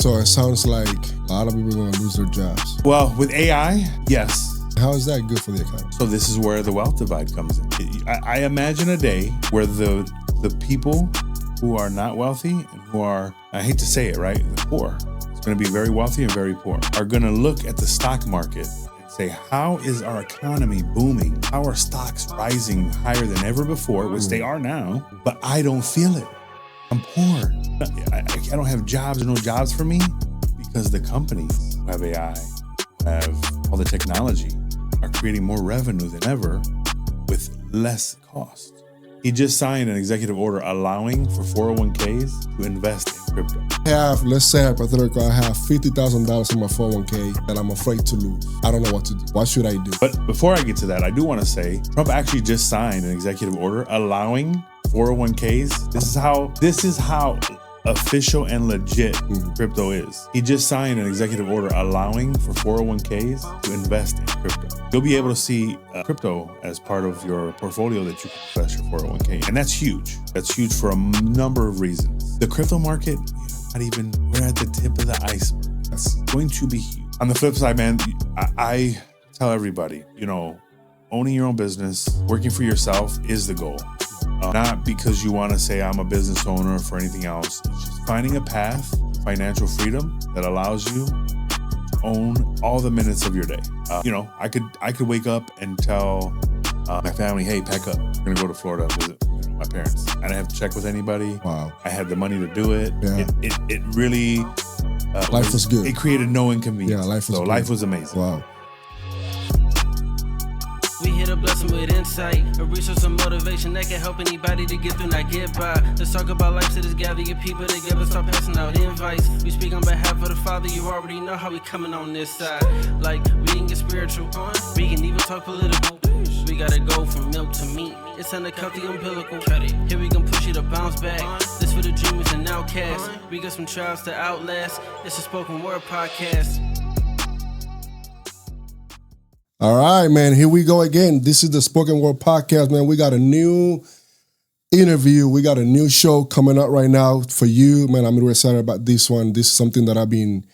So it sounds like a lot of people are going to lose their jobs. Well, with AI, yes. How is that good for the economy? So this is where the wealth divide comes in. I imagine a day where the people who are not wealthy and who are, I hate to say it, right, the poor, it's going to be very wealthy and very poor, are going to look at the stock market and say, how is our economy booming? How are stocks rising higher than ever before, which they are now, but I don't feel it. I'm poor. I don't have jobs or no jobs for me because the companies who have AI, have all the technology, are creating more revenue than ever with less cost. He just signed an executive order allowing for 401ks to invest in crypto. Let's say hypothetically, I have $50,000 in my 401k that I'm afraid to lose. I don't know what to do. What should I do? But before I get to that, I do want to say Trump actually just signed an executive order allowing 401ks. This is how official and legit crypto is. He just signed an executive order allowing for 401ks to invest in crypto. You'll be able to see crypto as part of your portfolio that you can invest your 401k. And that's huge. That's huge for a number of reasons. The crypto market, we're at the tip of the iceberg. That's going to be huge. On the flip side, man, I tell everybody, owning your own business, working for yourself is the goal. Not because you want to say I'm a business owner or for anything else. It's just finding a path to financial freedom that allows you to own all the minutes of your day. I could wake up and tell my family, hey, pack up. We're going to go to Florida and visit my parents. I didn't have to check with anybody. Wow. I had the money to do it. Yeah. It really... life was good. It created no inconvenience. Yeah, life was amazing. Wow. We hit a blessing with insight, a resource of motivation that can help anybody to get through, not get by. Let's talk about life, so let's gather your people together, start passing out invites. We speak on behalf of the Father, you already know how we coming on this side. Like, we can get spiritual, we can even talk political. We gotta go from milk to meat, it's undercut the umbilical. Here we can push you to bounce back, this for the dreamers and outcasts. We got some trials to outlast, it's a spoken word podcast. All right, man, here we go again. This is the Spoken Word Podcast, man. We got a new interview. We got a new show coming up right now for you, man. I'm really excited about this one. This is something that I've been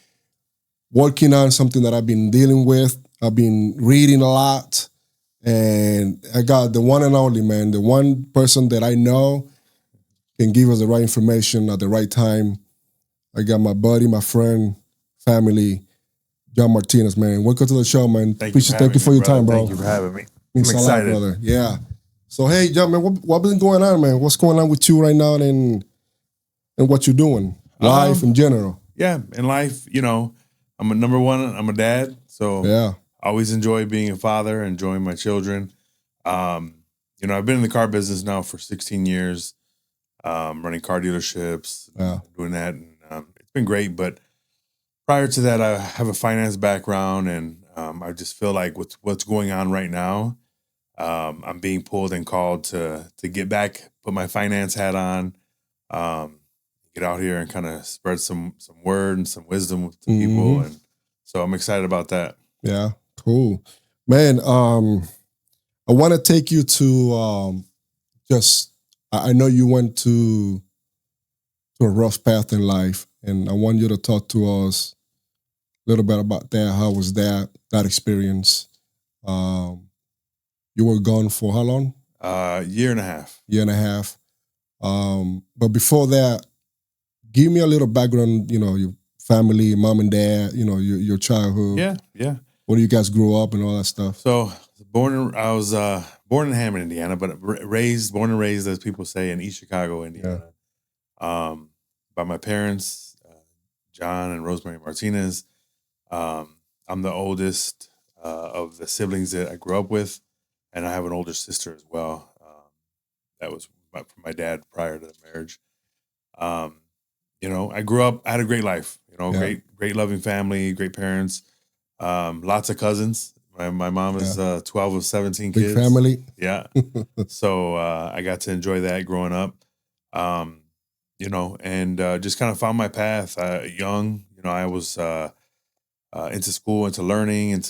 working on, something that I've been dealing with. I've been reading a lot, and I got the one and only, man, the one person that I know can give us the right information at the right time. I got my buddy, my friend, family, John Martinez, man. Welcome to the show, man. Thank you for your time, bro. Thank you for having me. I'm excited, brother. Yeah. So, hey, John, man, what been going on, man? What's going on with you right now and what you're doing? Life in general. Yeah, in life, I'm I'm a dad. So yeah. I always enjoy being a father, enjoying my children. I've been in the car business now for 16 years, running car dealerships, doing that. And it's been great, but prior to that, I have a finance background, and I just feel like with what's going on right now, I'm being pulled and called to get back, put my finance hat on, get out here and kind of spread some word and some wisdom to people, and so I'm excited about that. Yeah, cool, man. I want to take you to I know you went to a rough path in life, and I want you to talk to us a little bit about that. How was that experience? You were gone for how long? Year and a half. But before that, give me a little background, your family, mom and dad, your childhood. Yeah. Where you guys grew up and all that stuff. So I was born in Hammond, Indiana, but born and raised, as people say, in East Chicago, Indiana. Yeah. By my parents, John and Rosemary Martinez. I'm the oldest of the siblings that I grew up with, and I have an older sister as well. That was from my dad prior to the marriage. I grew up, I had a great life, great loving family, great parents, lots of cousins. My mom is 12 of 17 kids. Big family. Yeah. So I got to enjoy that growing up, and just kind of found my path young. I was into school, into learning,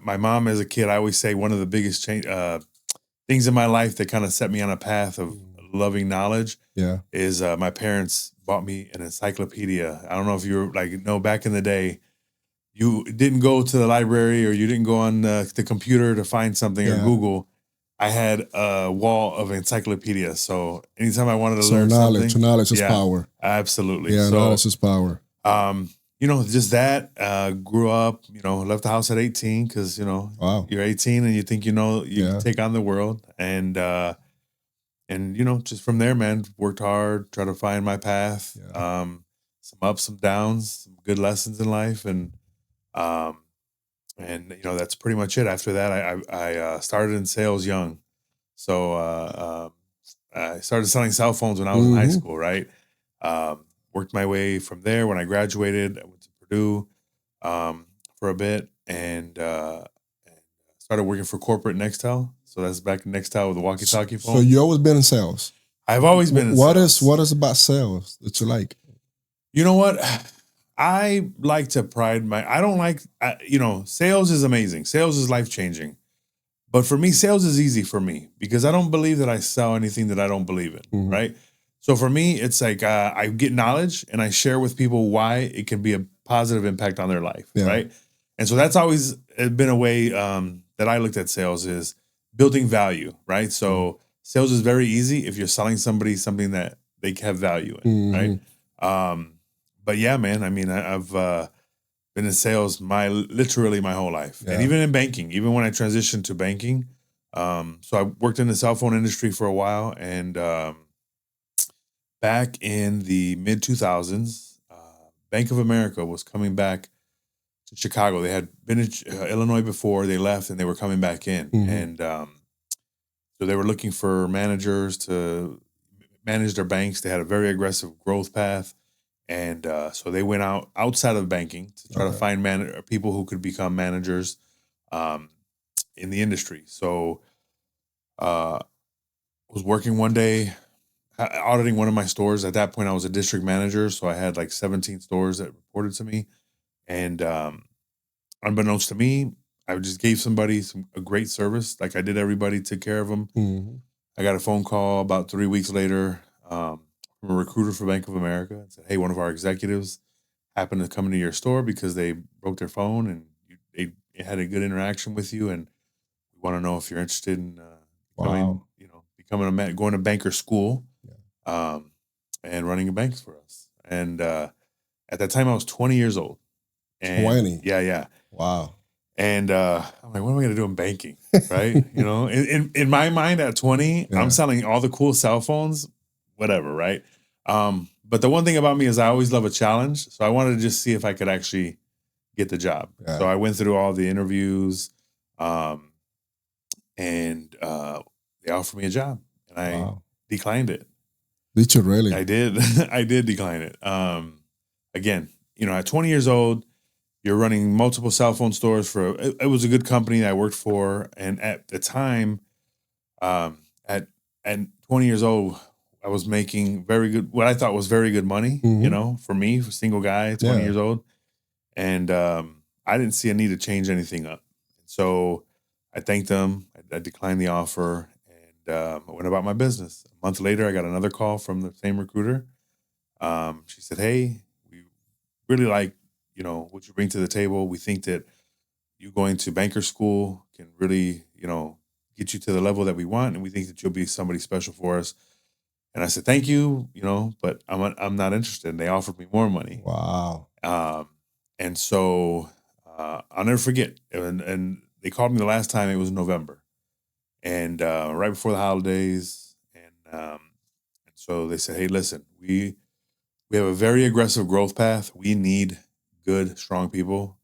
my mom as a kid, I always say one of the biggest things in my life that kind of set me on a path of loving knowledge. Yeah. Is my parents bought me an encyclopedia. I don't know if you were like, no, back in the day, you didn't go to the library or you didn't go on the computer to find something or Google. I had a wall of encyclopedias. So anytime I wanted to learn something. Knowledge is power. Absolutely. Yeah, so, knowledge is power. Just that, grew up, left the house at 18 because, you're 18 and you think, you take on the world. And just from there, man, worked hard, try to find my path. Yeah. Some ups, some downs, some good lessons in life. And that's pretty much it. After that, I started in sales young. So I started selling cell phones when I was in high school, right? Worked my way from there. When I graduated, I went to Purdue for a bit and started working for corporate Nextel. So that's back in Nextel with the walkie-talkie phone. So you always been in sales? I've always been in sales. What is about sales that you like? You know what? I like to I don't like, sales is amazing. Sales is life-changing. But for me, sales is easy for me because I don't believe that I sell anything that I don't believe in, right? So for me, it's like I get knowledge and I share with people why it can be a positive impact on their life, right? And so that's always been a way that I looked at sales is building value, right? So sales is very easy if you're selling somebody something that they have value in, right? But yeah, man, I mean, I've been in sales literally my whole life. And even in banking, even when I transitioned to banking. So I worked in the cell phone industry for a while. And back in the mid 2000s, Bank of America was coming back to Chicago. They had been in Illinois before, they left and they were coming back in. And so they were looking for managers to manage their banks. They had a very aggressive growth path. And so they went outside of banking to try to find people who could become managers in the industry. So I was working one day, auditing one of my stores. At that point, I was a district manager. So I had like 17 stores that reported to me. And unbeknownst to me, I just gave somebody a great service. Like I did everybody, took care of them. I got a phone call about 3 weeks later from a recruiter for Bank of America and said, hey, one of our executives happened to come into your store because they broke their phone and they had a good interaction with you. And we want to know if you're interested in going to banker school and running a bank for us. And at that time I was 20 years old. And 20? Yeah. Wow. And I'm like, what am I going to do in banking? Right. In my mind at 20, I'm selling all the cool cell phones, whatever. Right. But the one thing about me is I always love a challenge. So I wanted to just see if I could actually get the job. Yeah. So I went through all the interviews and they offered me a job and I declined it. Did you really? I did. I did decline it. Again, at 20 years old, you're running multiple cell phone stores it was a good company that I worked for. And at the time, at 20 years old, I was making what I thought was very good money, for me, for a single guy, 20 years old. And I didn't see a need to change anything up. So I thanked them. I declined the offer and I went about my business. A month later, I got another call from the same recruiter. She said, hey, we really like, what you bring to the table. We think that you going to banker school can really, get you to the level that we want. And we think that you'll be somebody special for us. And I said, thank you, but I'm not interested. And they offered me more money. Wow. And so I'll never forget. And they called me the last time, it was November. And right before the holidays. And so they said, hey, listen, we have a very aggressive growth path. We need good, strong people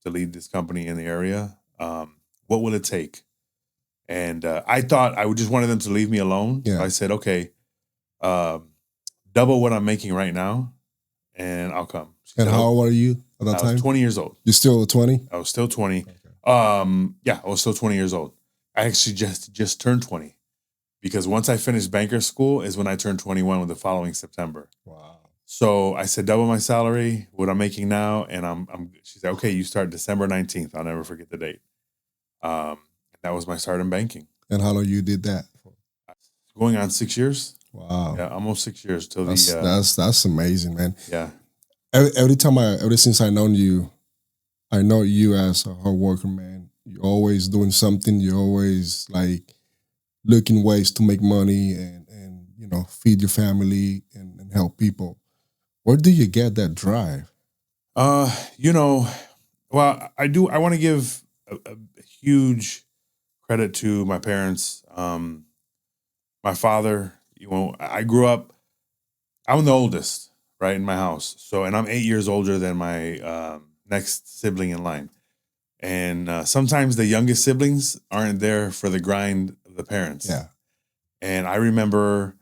to lead this company in the area. What will it take? And I thought I just wanted them to leave me alone. Yeah. So I said, okay, double what I'm making right now, and I'll come. And how old are you at that time? I was 20 years old. You're still 20? I was still 20. Okay. I was still 20 years old. I actually just turned 20 because once I finished banker school is when I turned 21 with the following September. Wow. So I said, double my salary, what I'm making now. And she said, okay, you start December 19th. I'll never forget the date. That was my start in banking. And how long you did that for? Going on 6 years. Wow. Yeah, almost 6 years till That's amazing, man. yeah. Ever since I known you, I know you as a hard worker, man. You're always doing something. You're always like looking ways to make money and feed your family and help people. Where do you get that drive? You know, well, I want to give a huge credit to my parents. My father, I grew up, I'm the oldest, right, in my house. So, and I'm 8 years older than my next sibling in line. And sometimes the youngest siblings aren't there for the grind of the parents. Yeah. And I remember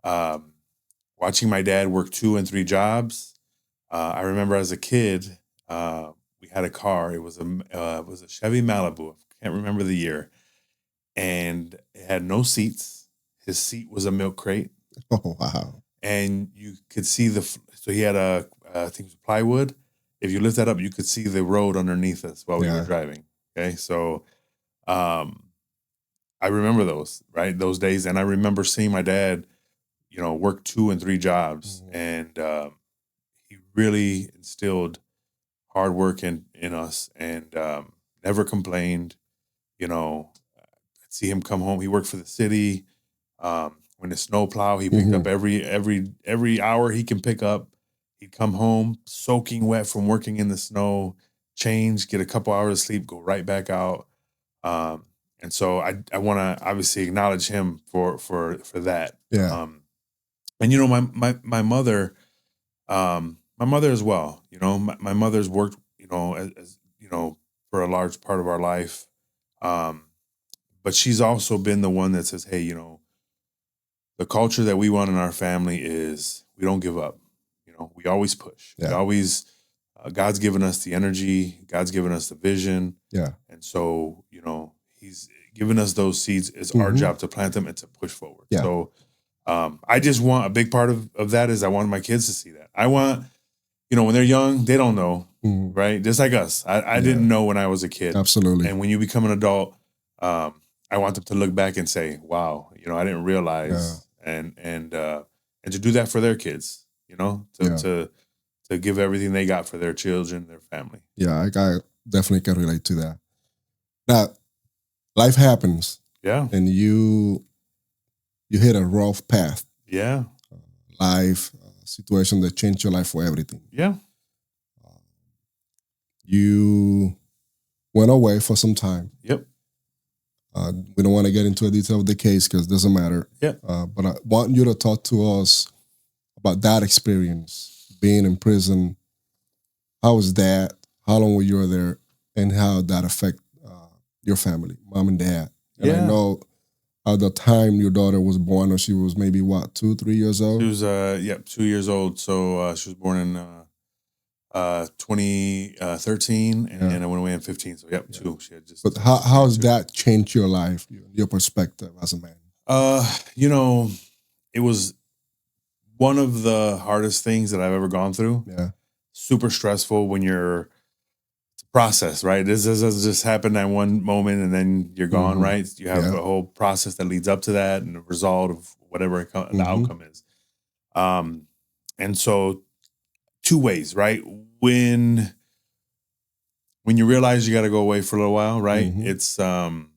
watching my dad work 2 and 3 jobs. I remember as a kid, we had a car. It was a Chevy Malibu. I can't remember the year. And it had no seats. His seat was a milk crate. Oh, wow. And you could see so he had I think it was plywood. If you lift that up, you could see the road underneath us while we were driving. Okay. So, I remember those days. And I remember seeing my dad, work 2 and 3 jobs. Mm-hmm. And, he really instilled hard work in us and, never complained. I'd see him come home. He worked for the city. When the snow plow, he picked up every hour he can pick up. He'd come home soaking wet from working in the snow, change, get a couple hours of sleep, go right back out. And so I want to obviously acknowledge him for that. Yeah. And my mother, as well. My mother's worked, as for a large part of our life. But she's also been the one that says, hey, the culture that we want in our family is we don't give up. We always push. Yeah. We always, God's given us the energy. God's given us the vision. Yeah. And so, he's given us those seeds. It's our job to plant them and to push forward. Yeah. So I just want a big part of that is I want my kids to see that. I want, when they're young, they don't know, right? Just like us. I didn't know when I was a kid. Absolutely. And when you become an adult, I want them to look back and say, wow, I didn't realize. Yeah. And to do that for their kids, to give everything they got for their children, their family. Yeah, I definitely can relate to that. Now, life happens. Yeah. And you hit a rough path. Yeah. Life, situation that changed your life for everything. Yeah. You went away for some time. Yep. We don't want to get into the detail of the case because it doesn't matter. Yeah. But I want you to talk to us about that experience, being in prison. How was that? How long were you there? And how that affect your family, mom and dad? And I know at the time your daughter was born, she was maybe, 2, 3 years old? She was, 2 years old. So she was born in 2013, and then I went away in 15. So 2. She had just. But how's that changed your life, your perspective as a man? It was one of the hardest things that I've ever gone through. Yeah. Super stressful when you're process, right? This doesn't just happen at one moment and then you're gone, right? You have a whole process that leads up to that and the result of whatever the outcome is. And so 2 ways, right? When you realize you got to go away for a little while, right? It's and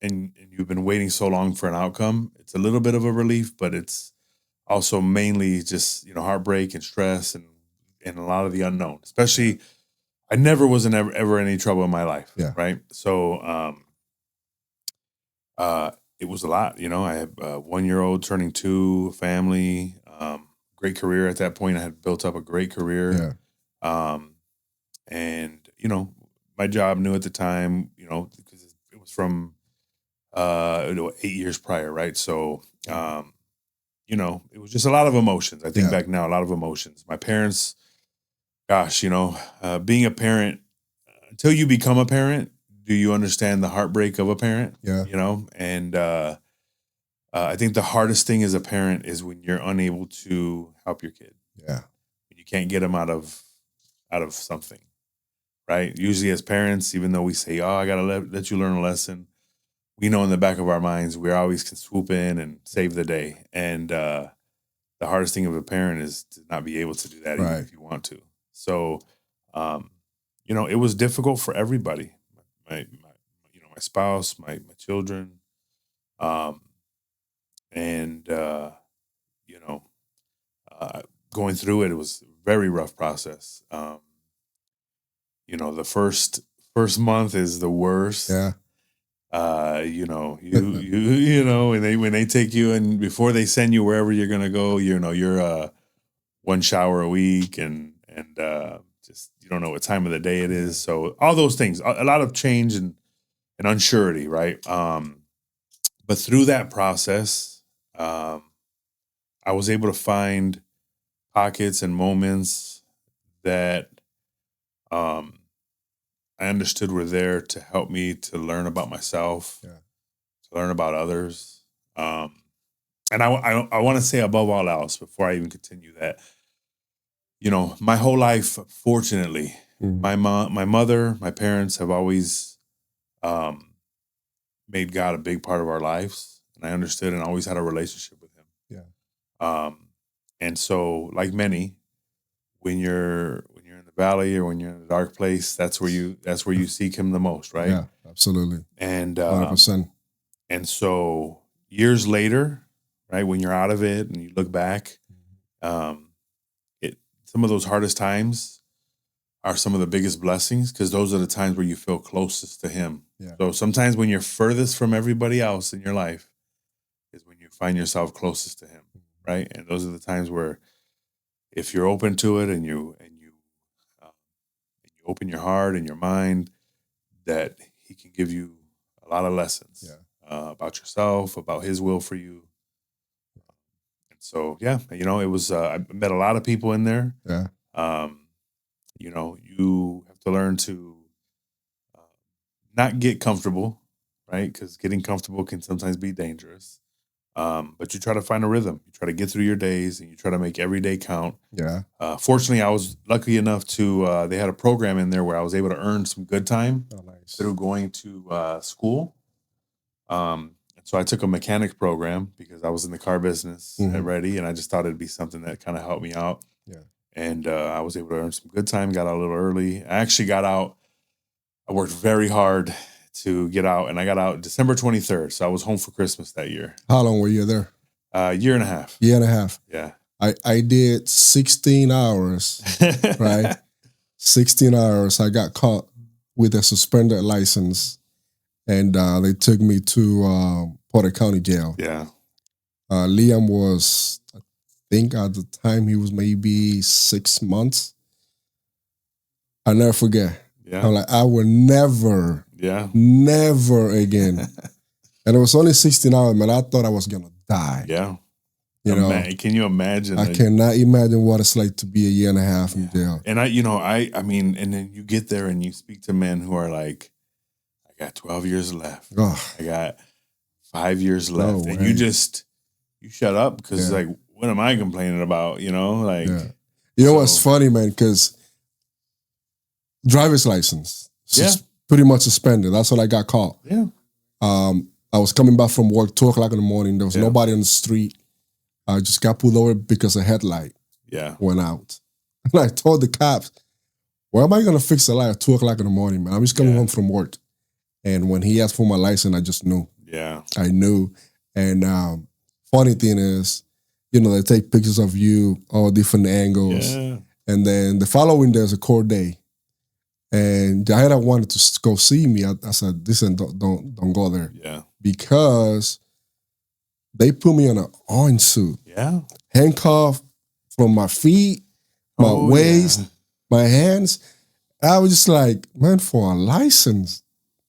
you've been waiting so long for an outcome. It's a little bit of a relief, but it's also mainly just heartbreak and stress and a lot of the unknown. Especially, I never was in ever any trouble in my life, right? So it was a lot. I had a 1-year-old turning 2, family. Great career at that point. I had built up a great career. And, my job knew at the time, because it was from 8 years prior, right? So, it was just a lot of emotions. I think back now, a lot of emotions. My parents, gosh, being a parent, until you become a parent, do you understand the heartbreak of a parent? Yeah. And I think the hardest thing as a parent is when you're unable to help your kid. Yeah. You can't get them out of something, right? Usually as parents, even though we say, oh, I got to let you learn a lesson, we know in the back of our minds we always can swoop in and save the day. And the hardest thing of a parent is to not be able to do that, even Right. if you want to. So, it was difficult for everybody. My spouse, my children, and going through it was a very rough process. The first month is the worst. Yeah. When they take you and before they send you wherever you're gonna go, you're one shower a week and just you don't know what time of the day it is. So all those things, a lot of change and unsurety, right? But through that process, I was able to find pockets and moments that I understood were there to help me to learn about myself, to learn about others. And I want to say above all else, before I even continue that, my whole life, fortunately, my mother, my parents have always made God a big part of our lives. And I understood and always had a relationship with him. Yeah. And so, like many, when you're in the valley or when you're in a dark place, that's where you seek him the most, right? Yeah, absolutely. And 100%. and so years later, right, when you're out of it and you look back, some of those hardest times are some of the biggest blessings because those are the times where you feel closest to him. Yeah. So sometimes when you're furthest from everybody else in your life is when you find yourself closest to him, right? And those are the times where if you're open to it and you open your heart and your mind, that he can give you a lot of lessons about yourself, about his will for you. And so, it was, I met a lot of people in there. Yeah. You have to learn to not get comfortable, right? Because getting comfortable can sometimes be dangerous. But you try to find a rhythm. You try to get through your days and you try to make every day count. Yeah. Fortunately, I was lucky enough to, they had a program in there where I was able to earn some good time through going to school. So I took a mechanic program because I was in the car business already, and I just thought it'd be something that kind of helped me out. Yeah. And I was able to earn some good time, got out a little early. I actually got out. I worked very hard to get out, and I got out December 23rd. So I was home for Christmas that year. How long were you there? Year and a half. Year and a half. Yeah. I did 16 hours, right? 16 hours. I got caught with a suspended license, and they took me to Porter County Jail. Yeah. Liam was, I think at the time, he was maybe 6 months. I'll never forget. Yeah. I'm like, I will never again. And it was only 16 hours, man. I thought I was going to die. Yeah. Can you imagine? I cannot imagine what it's like to be a year and a half in jail. And I mean, and then you get there and you speak to men who are like, I got 12 years left. Oh. I got 5 years left. No and way. you shut up because like, what am I complaining about? You know what's funny, man? Because driver's license, pretty much suspended. That's what I got caught. Yeah. I was coming back from work 2 o'clock in the morning. There was nobody on the street. I just got pulled over because a headlight went out. And I told the cops, where am I going to fix the light at 2 o'clock in the morning, man? I'm just coming home from work. And when he asked for my license, I just knew. Yeah. I knew. And funny thing is, they take pictures of you, all different angles. Yeah. And then the following day is a court day. And Diana wanted to go see me. I said, listen, don't go there. Yeah. Because they put me in an orange suit. Yeah. Handcuffed from my feet, my waist, my hands. I was just like, man, for a license,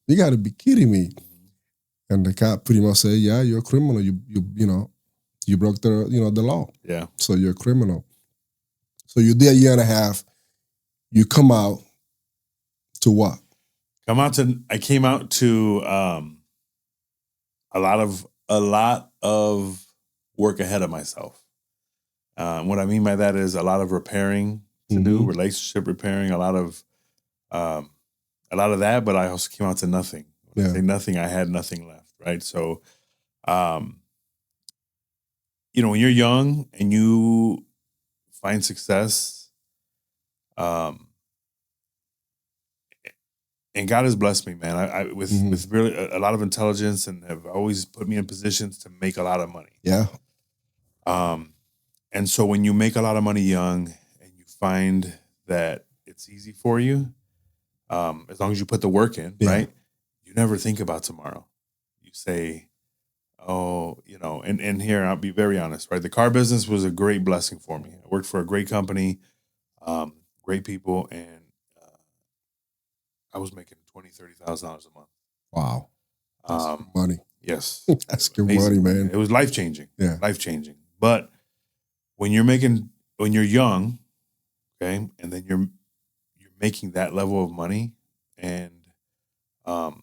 you got to be kidding me. And the cop pretty much said, yeah, you're a criminal. You broke the law. Yeah. So you're a criminal. So you did a year and a half. You come out to what? I came out to a lot of work ahead of myself. What I mean by that is a lot of repairing to do, relationship repairing, a lot of that, but I also came out to nothing. When I say nothing, I had nothing left, right? So, when you're young and you find success, and God has blessed me, man. I with really a lot of intelligence, and have always put me in positions to make a lot of money. Yeah. And so when you make a lot of money young, and you find that it's easy for you, as long as you put the work in, right? You never think about tomorrow. You say, "Oh, and here I'll be very honest, right? The car business was a great blessing for me. I worked for a great company, great people, and I was making $20,000-$30,000 a month. Wow. That's good money. Yes. That's good money, man. It was life-changing. Yeah. Life-changing. But when you're young, okay, and then you're making that level of money, and no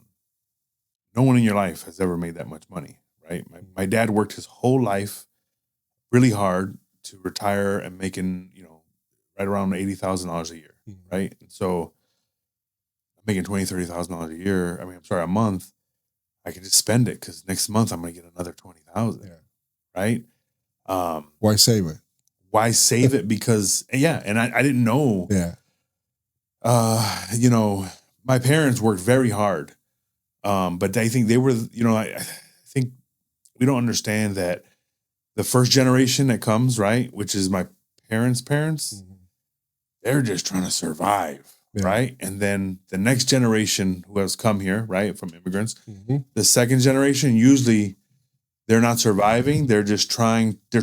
one in your life has ever made that much money, right? My dad worked his whole life really hard to retire and making, right around $80,000 a year, right? And so I'm making $20,000-$30,000 a year. A month. I can just spend it because next month I'm going to get another 20,000, right? Why save it? Why save it? Because and I didn't know. Yeah. My parents worked very hard, but I think they were. I think we don't understand that the first generation that comes, right, which is my parents' parents, they're just trying to survive. Right. And then the next generation who has come here, right, from immigrants, the second generation, usually they're not surviving. They're just trying to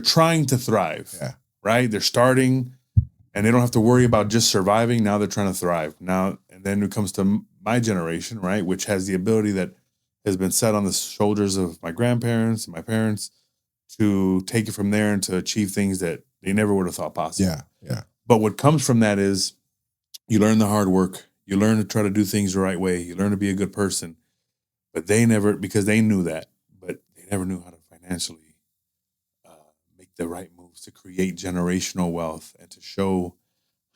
thrive. Yeah. Right. They're starting, and they don't have to worry about just surviving. Now they're trying to thrive. Now, and then it comes to my generation, right, which has the ability that has been set on the shoulders of my grandparents and my parents to take it from there and to achieve things that they never would have thought possible. Yeah. Yeah. But what comes from that is, you learn the hard work. You learn to try to do things the right way. You learn to be a good person. But they never, because they knew that, but they never knew how to financially make the right moves to create generational wealth and to show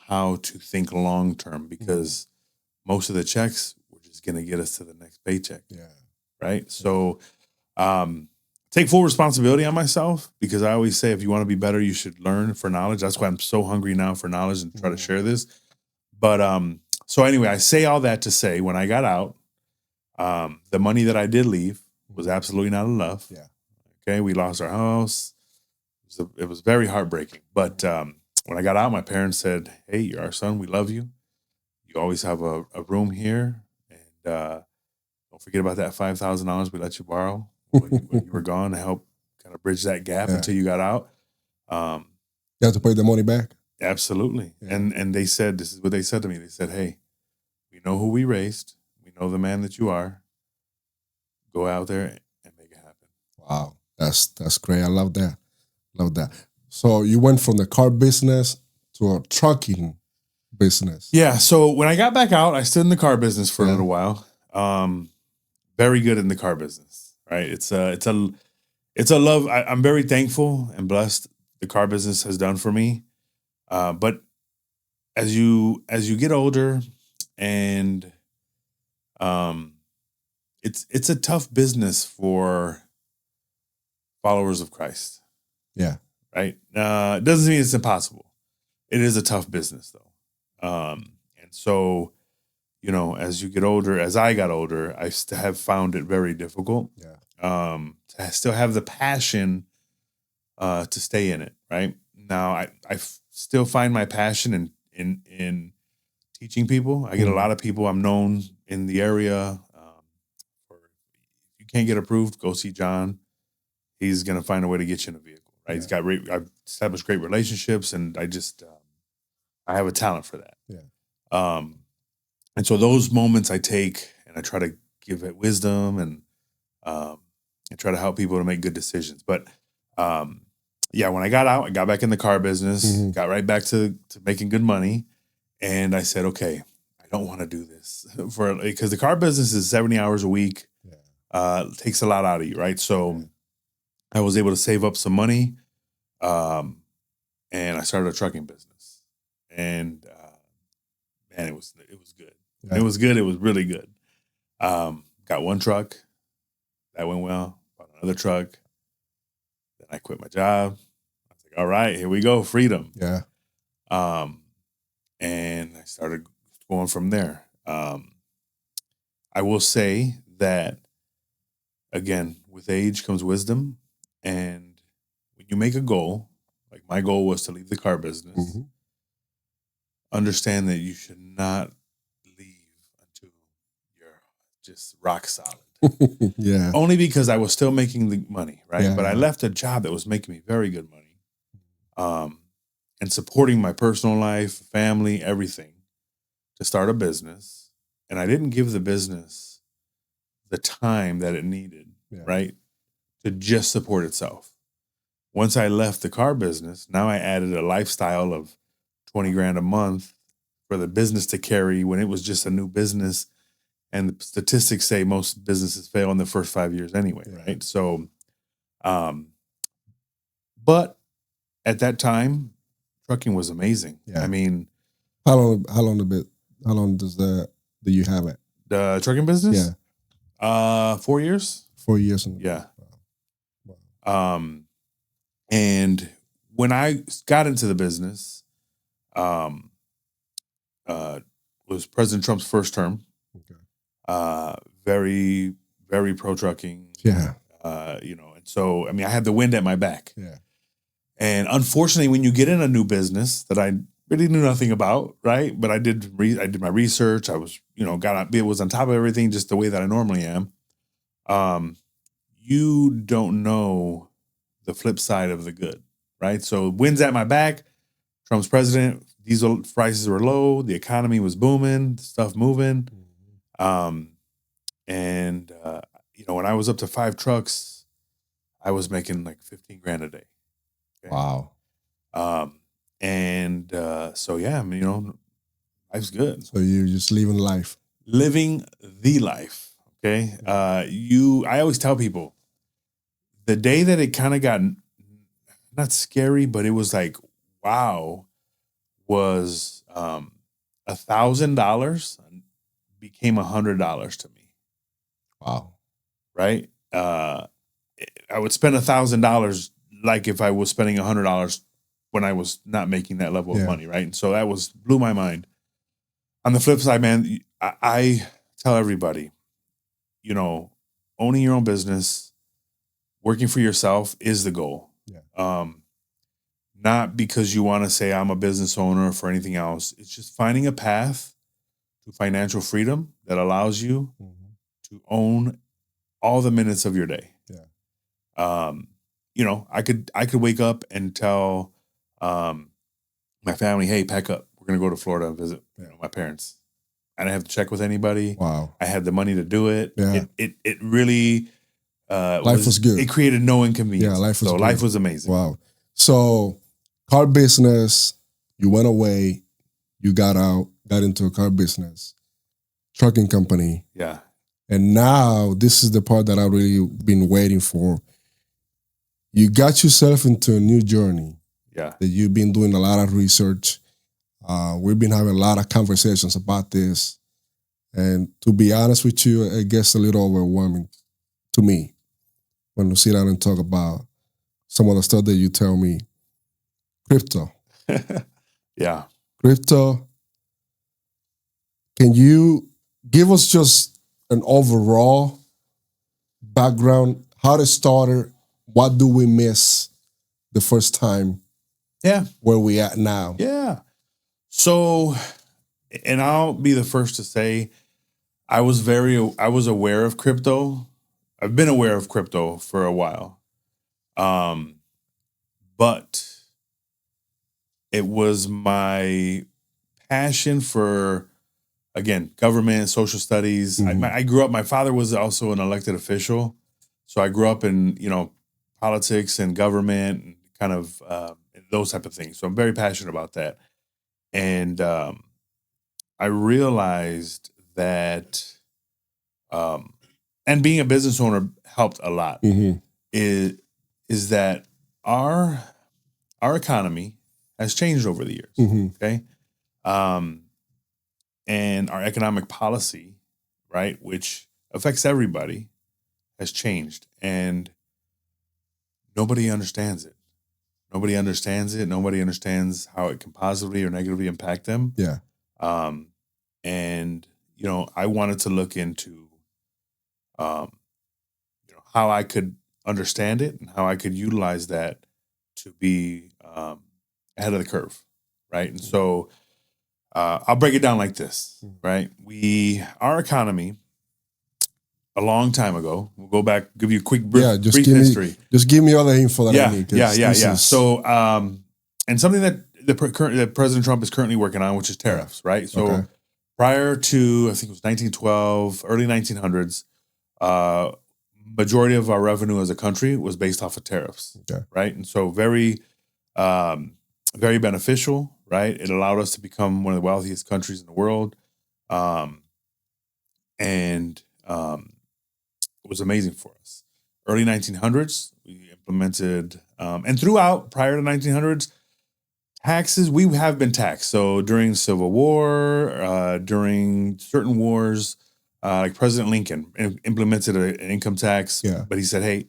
how to think long term, because most of the checks were just going to get us to the next paycheck. Yeah. Right. So take full responsibility on myself, because I always say, if you want to be better, you should learn for knowledge. That's why I'm so hungry now for knowledge and try to share this. But so anyway, I say all that to say, when I got out, the money that I did leave was absolutely not enough. Yeah. Okay, we lost our house. It was very heartbreaking. But when I got out, my parents said, "Hey, you're our son. We love you. You always have a room here, and don't forget about that $5,000 we let you borrow when you were gone, to help kind of bridge that gap until you got out." You have to pay the money back? Absolutely. Yeah. And they said, this is what they said to me. They said, "Hey, we know who we raised. We know the man that you are. Go out there and make it happen." Wow. That's great. I love that. Love that. So you went from the car business to a trucking business. Yeah. So when I got back out, I stood in the car business for a little while. Very good in the car business, right? It's a love. I'm very thankful and blessed the car business has done for me. But as you get older, and it's a tough business for followers of Christ. Yeah. Right. It doesn't mean it's impossible. It is a tough business, though. And so, as you get older, as I got older, I have found it very difficult. Yeah. To still have the passion to stay in it. Right now, I still find my passion in teaching people. I get a lot of people. I'm known in the area. If you can't get approved, go see John. He's going to find a way to get you in a vehicle. Right? Yeah. I've established great relationships, and I just I have a talent for that. Yeah. And so those moments I take, and I try to give it wisdom, and try to help people to make good decisions. But when I got out, I got back in the car business, got right back to making good money. And I said, okay, I don't want to do this because the car business is 70 hours a week. Yeah. It takes a lot out of you, right? So I was able to save up some money, and I started a trucking business. And man, it was good. Yeah. It was good. It was really good. Got one truck, That went well. Bought another truck. Then I quit my job. I was like, all right, here we go, freedom. Yeah. And I started going from there. I will say that, again, with age comes wisdom. And when you make a goal, like my goal was to leave the car business, understand that you should not leave until you're just rock solid. Yeah. Only because I was still making the money, right? Yeah, But I left a job that was making me very good money, and supporting my personal life, family, everything, to start a business. And I didn't give the business the time that it needed, right, to just support itself. Once I left the car business, now I added a lifestyle of 20 grand a month for the business to carry when it was just a new business. And the statistics say most businesses fail in the first 5 years anyway, right? So, but at that time, trucking was amazing. Yeah. I mean, how long do you have it? The trucking business? Yeah. 4 years. 4 years. Yeah. And when I got into the business, was President Trump's first term. Okay. Very, very pro trucking. Yeah. And so, I mean, I had the wind at my back. Yeah. And unfortunately, when you get in a new business that I really knew nothing about, right? But I did my research. I was, was on top of everything just the way that I normally am. You don't know the flip side of the good, right? So wind's at my back. Trump's president. Diesel prices were low. The economy was booming. Stuff moving. When I was up to 5 trucks, I was making like 15 grand a day. Okay? Wow. So yeah, I mean, life's good. So you're just living life. Living the life. Okay. I always tell people the day that it kind of got not scary, but it was like, wow, was $1,000 became $100 to me. Wow. Right. I would spend $1,000 like if I was spending $100 when I was not making that level of money. Right. And so that blew my mind. On the flip side, man, I tell everybody, owning your own business, working for yourself is the goal. Yeah. Not because you want to say I'm a business owner or for anything else. It's just finding a path to financial freedom that allows you to own all the minutes of your day. Yeah. I could wake up and tell my family, hey, pack up. We're going to go to Florida and visit my parents. I didn't have to check with anybody. Wow. I had the money to do it. Yeah. It really life was good. It created no inconvenience. Yeah, life was good. Life was amazing. Wow. So car business, you went away, you got into a car business, trucking company. Yeah. And now this is the part that I've really been waiting for. You got yourself into a new journey. Yeah. That you've been doing a lot of research. We've been having a lot of conversations about this. And to be honest with you, it gets a little overwhelming to me when we sit down and talk about some of the stuff that you tell me. Crypto. Yeah. Crypto. Can you give us just an overall background, how it started, what do we miss the first time? Yeah. Where we at now? Yeah. So, and I'll be the first to say, I was aware of crypto. I've been aware of crypto for a while. But it was my passion for, again, government, social studies. I grew up, my father was also an elected official. So I grew up in, politics and government and kind of those type of things. So I'm very passionate about that. And I realized that, and being a business owner helped a lot, is that our economy has changed over the years, okay? And our economic policy, right, which affects everybody, has changed, and nobody understands it. Nobody understands it. Nobody understands how it can positively or negatively impact them. Yeah. And I wanted to look into, how I could understand it and how I could utilize that to be ahead of the curve, right? And so I'll break it down like this, right? Our economy, a long time ago, we'll go back, give you a quick brief history. Just give me all the info that I need. Yeah. So, and something that President Trump is currently working on, which is tariffs, right? So prior to, I think it was 1912, early 1900s, majority of our revenue as a country was based off of tariffs, right? And so very beneficial, right? It allowed us to become one of the wealthiest countries in the world. It was amazing for us. Early 1900s, we implemented, and throughout, prior to 1900s, taxes, we have been taxed. So during Civil War, during certain wars, like President Lincoln implemented an income tax, but he said, hey,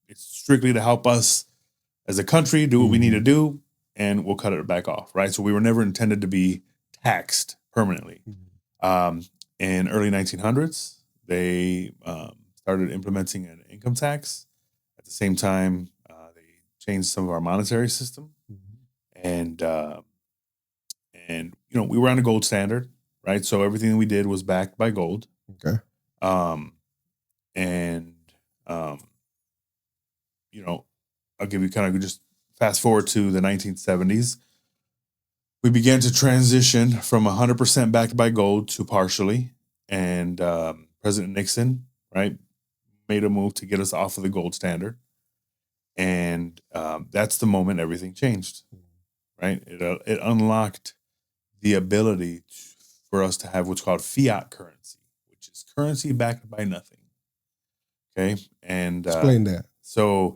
it's strictly to help us as a country do what we need to do, and we'll cut it back off, right? So we were never intended to be taxed permanently. In early 1900s, they started implementing an income tax. At the same time, they changed some of our monetary system, and we were on a gold standard, right? So everything we did was backed by gold. Okay. I'll give you kind of just fast forward to the 1970s. We began to transition from 100% backed by gold to partially, and President Nixon, right, made a move to get us off of the gold standard, and that's the moment everything changed, right? It unlocked the ability for us to have what's called fiat currency, which is currency backed by nothing. Okay, and explain that. So,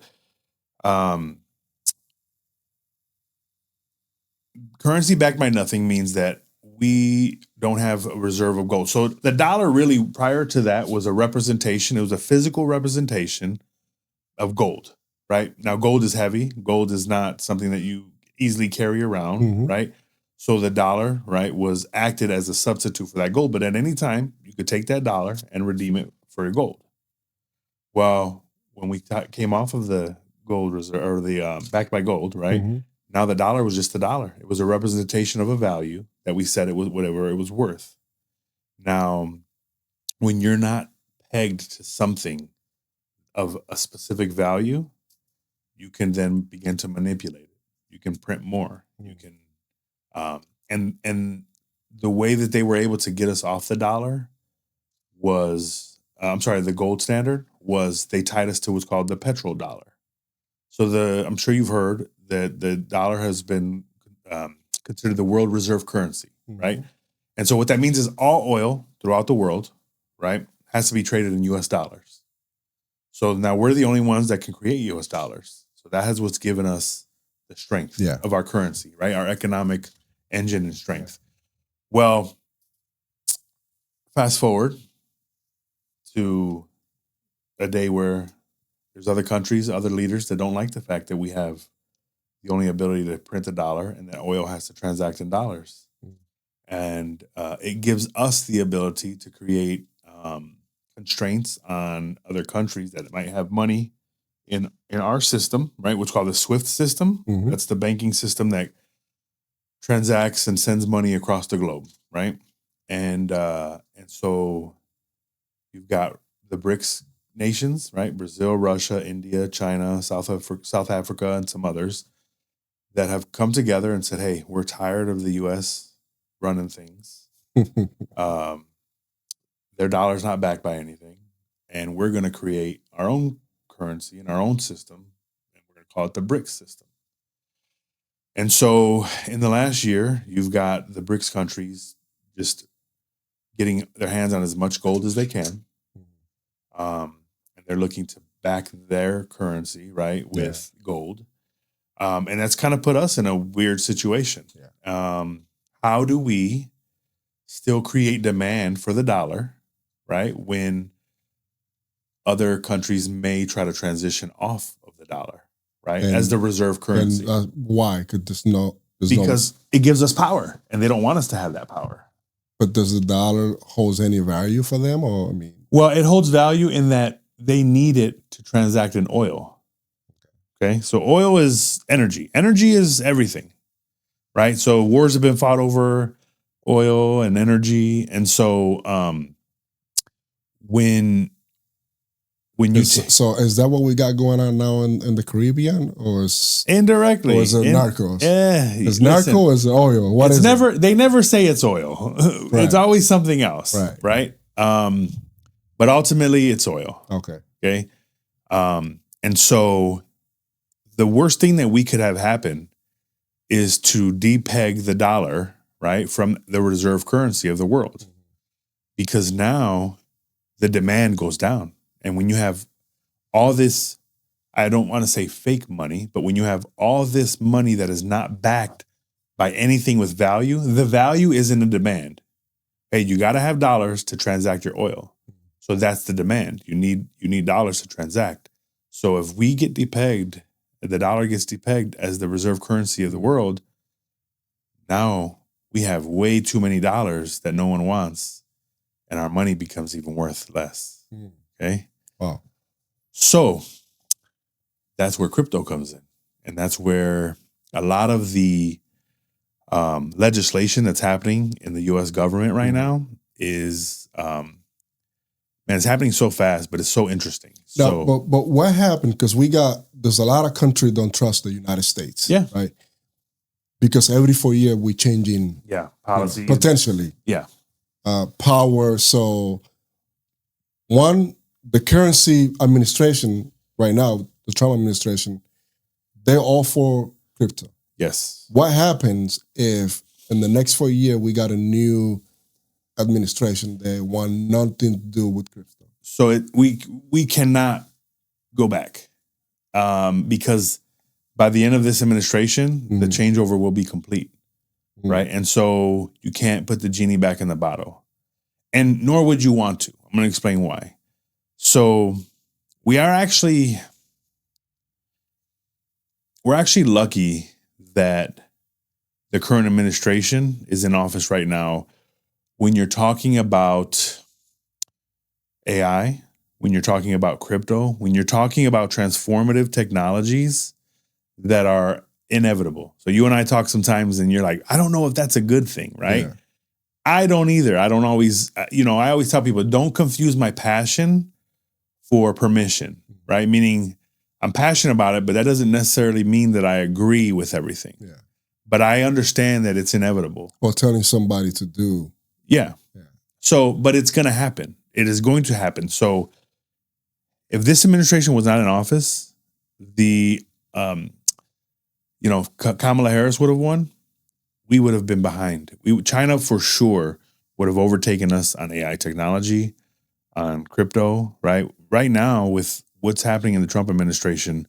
currency backed by nothing means that we don't have a reserve of gold. So the dollar really, prior to that, was a representation. It was a physical representation of gold, right? Now, gold is heavy. Gold is not something that you easily carry around, right? So the dollar, right, was acted as a substitute for that gold. But at any time, you could take that dollar and redeem it for your gold. Well, when we came off of the gold reserve, or the backed by gold, right? Now the dollar was just a dollar. It was a representation of a value that we said it was whatever it was worth. Now, when you're not pegged to something of a specific value, you can then begin to manipulate it. You can print more. You can, and the way that they were able to get us off the dollar was, the gold standard was they tied us to what's called the petrodollar. So I'm sure you've heard that the dollar has been considered the world reserve currency, right? And so what that means is all oil throughout the world, right, has to be traded in U.S. dollars. So now we're the only ones that can create U.S. dollars. So that is what's given us the strength of our currency, right? Our economic engine and strength. Well, fast forward to a day where there's other countries, other leaders that don't like the fact that we have the only ability to print a dollar and that oil has to transact in dollars. And it gives us the ability to create constraints on other countries that might have money in our system, right? What's called the SWIFT system. That's the banking system that transacts and sends money across the globe, right? And so you've got the BRICS nations, right? Brazil, Russia, India, China, South Africa, and some others that have come together and said, hey, we're tired of the U.S. running things. Their dollar's not backed by anything. And we're going to create our own currency and our own system. And we're going to call it the BRICS system. And so in the last year, you've got the BRICS countries just getting their hands on as much gold as they can. And they're looking to back their currency, right, with gold. And that's kind of put us in a weird situation. How do we still create demand for the dollar, right, when other countries may try to transition off of the dollar, right, And- as the reserve currency. And why? Because Because it gives us power, and they don't want us to have that power. but does the dollar hold any value for them? Or I mean, Well, it holds value in that they need it to transact in oil. Okay, so oil is energy. Energy is everything, right? So wars have been fought over oil and energy, and so when you so is that what we got going on now in the Caribbean, or is indirectly, it narcos? Yeah, Is narco or is it oil? What it's is never. it? They never say it's oil. Right. It's always something else, Right. But ultimately, it's oil. Okay. Okay, and so the worst thing that we could have happen is to depeg the dollar, right, from the reserve currency of the world, because now the demand goes down. And when you have all this, I don't want to say fake money, but when you have all this money that is not backed by anything with value, the value is in the demand. Hey, you got to have dollars to transact your oil. So that's the demand. You need dollars to transact. So if we get depegged, the dollar gets depegged as the reserve currency of the world, now we have way too many dollars that no one wants, and our money becomes even worth less. Okay? Wow. So that's where crypto comes in. And that's where a lot of the legislation that's happening in the U.S. government right now is, man, it's happening so fast, but it's so interesting. Now, but what happened? Because there's a lot of countries don't trust the United States. Yeah. Right. Because every 4 years we're changing policy. potentially. Yeah. Power. So the currency administration right now, the Trump administration, they're all for crypto. Yes. What happens if in the next 4 years we got a new administration that want nothing to do with crypto? So we cannot go back because by the end of this administration, the changeover will be complete, right? And so you can't put the genie back in the bottle, and nor would you want to. I'm going to explain why. So we're actually lucky that the current administration is in office right now. When you're talking about AI, when you're talking about crypto, when you're talking about transformative technologies that are inevitable. So you and I talk sometimes and you're like, I don't know if that's a good thing, right? Yeah. I don't either. I don't always, I always tell people, don't confuse my passion for permission, right? Meaning I'm passionate about it, but that doesn't necessarily mean that I agree with everything. Yeah. But I understand that it's inevitable. Or telling somebody to do. Yeah. Yeah. So, but it's going to happen. It is going to happen. So if this administration was not in office, Kamala Harris would have won. We would have been behind. China for sure would have overtaken us on AI technology, on crypto, right? Right now, with what's happening in the Trump administration,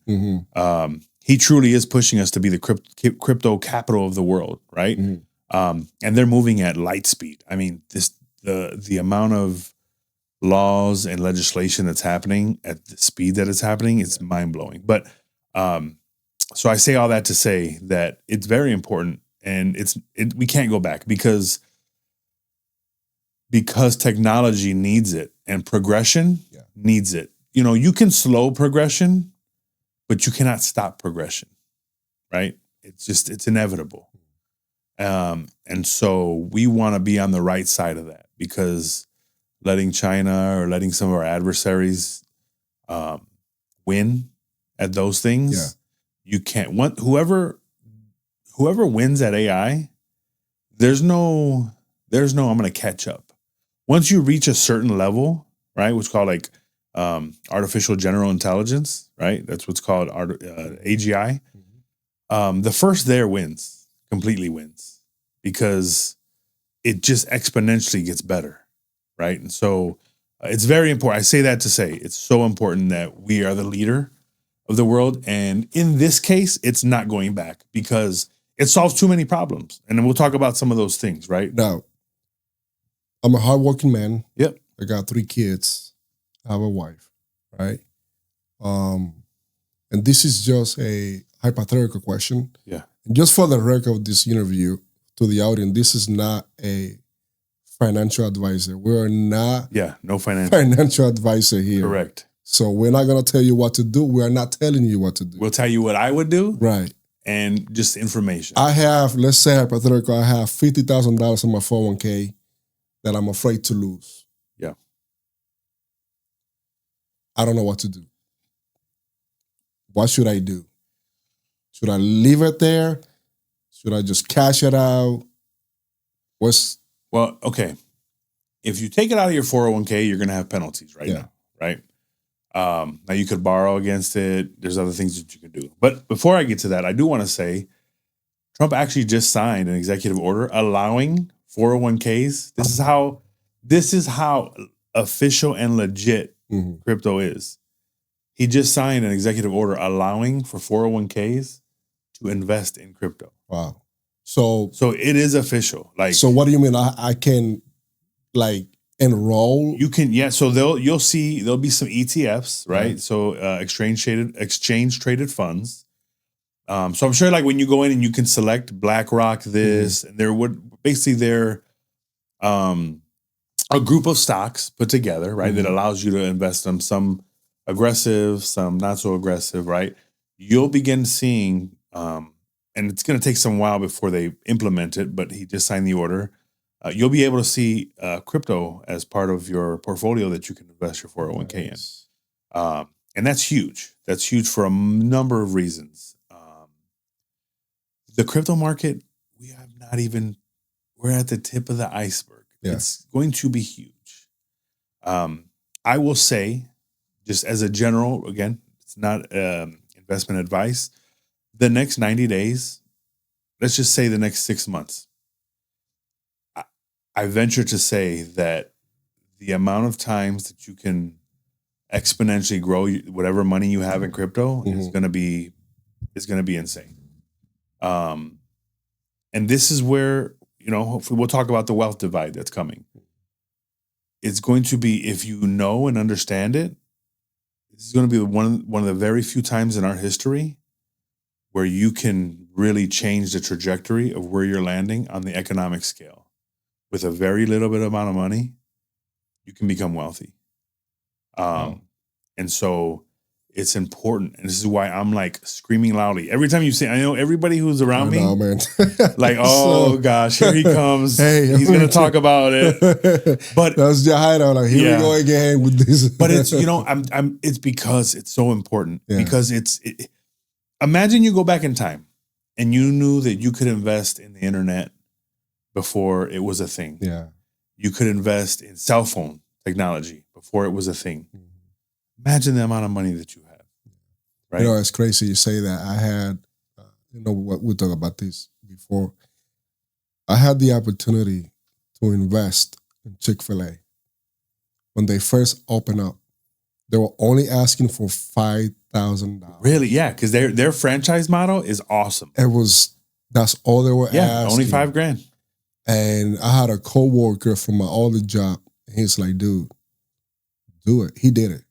he truly is pushing us to be the crypto capital of the world, right? And they're moving at light speed. I mean, the amount of laws and legislation that's happening at the speed that it's happening, it's mind-blowing. But so I say all that to say that it's very important, and we can't go back because technology needs it and progression needs it. You can slow progression, but you cannot stop progression, right? It's inevitable. And so we want to be on the right side of that, because letting China or letting some of our adversaries win at those things, you can't want whoever wins at AI, there's no I'm going to catch up. Once you reach a certain level, right, what's called like artificial general intelligence, right? That's what's called AGI. The first there wins, completely wins, because it just exponentially gets better, right? And so it's very important. I say that to say it's so important that we are the leader of the world. And in this case, it's not going back because it solves too many problems. And then we'll talk about some of those things, right? Now, I'm a hardworking man. Yep. I got 3 kids. I have a wife, right? And this is just a hypothetical question. Yeah. And just for the record of this interview to the audience, this is not a financial advisor. We are not No financial advisor here. Correct. So we're not going to tell you what to do. We are not telling you what to do. We'll tell you what I would do. Right. And just information. I have, let's say hypothetical, I have $50,000 in my 401k that I'm afraid to lose. Yeah. I don't know what to do. What should I do? Should I leave it there? Should I just cash it out? Well, okay. If you take it out of your 401k, you're going to have penalties now, right? Now you could borrow against it. There's other things that you can do. But before I get to that, I do want to say Trump actually just signed an executive order allowing 401ks. This is how official and legit crypto is. He just signed an executive order allowing for 401ks to invest in crypto. Wow. So it is official. So what do you mean? I can enroll? You can, so there'll be some ETFs, right? So exchange traded funds. So I'm sure when you go in and you can select BlackRock this, and they're a group of stocks put together, right? That allows you to invest in some aggressive, some not so aggressive, right? You'll begin seeing, and it's going to take some while before they implement it, but he just signed the order. You'll be able to see crypto as part of your portfolio that you can invest your 401k in. And that's huge. That's huge for a number of reasons. The crypto market, we're at the tip of the iceberg. Yeah. It's going to be huge. I will say, just as a general, again, it's not investment advice, the next 90 days, let's just say the next 6 months, I venture to say that the amount of times that you can exponentially grow whatever money you have in crypto is going to be insane. And this is where, hopefully we'll talk about the wealth divide that's coming. It's going to be, if you know and understand it, this is going to be one of the very few times in our history where you can really change the trajectory of where you're landing on the economic scale. With a very little bit amount of money, you can become wealthy. And so it's important. And this is why I'm screaming loudly. Every time you say, I know everybody who's around me, man. Gosh, here he comes. Hey, he's going to talk about it. But that's your hideout. Here we go again with this. But it's, it's because it's so important. Yeah. Because imagine you go back in time and you knew that you could invest in the internet before it was a thing. Yeah. You could invest in cell phone technology before it was a thing. Imagine the amount of money that you have. Right? It's crazy you say that. I had, we talked about this before. I had the opportunity to invest in Chick-fil-A. When they first opened up, they were only asking for $5,000. Really? Yeah, because their franchise model is awesome. That's all they were asking. Yeah, only $5,000. And I had a coworker from my old job. And he's like, dude, do it. He did it.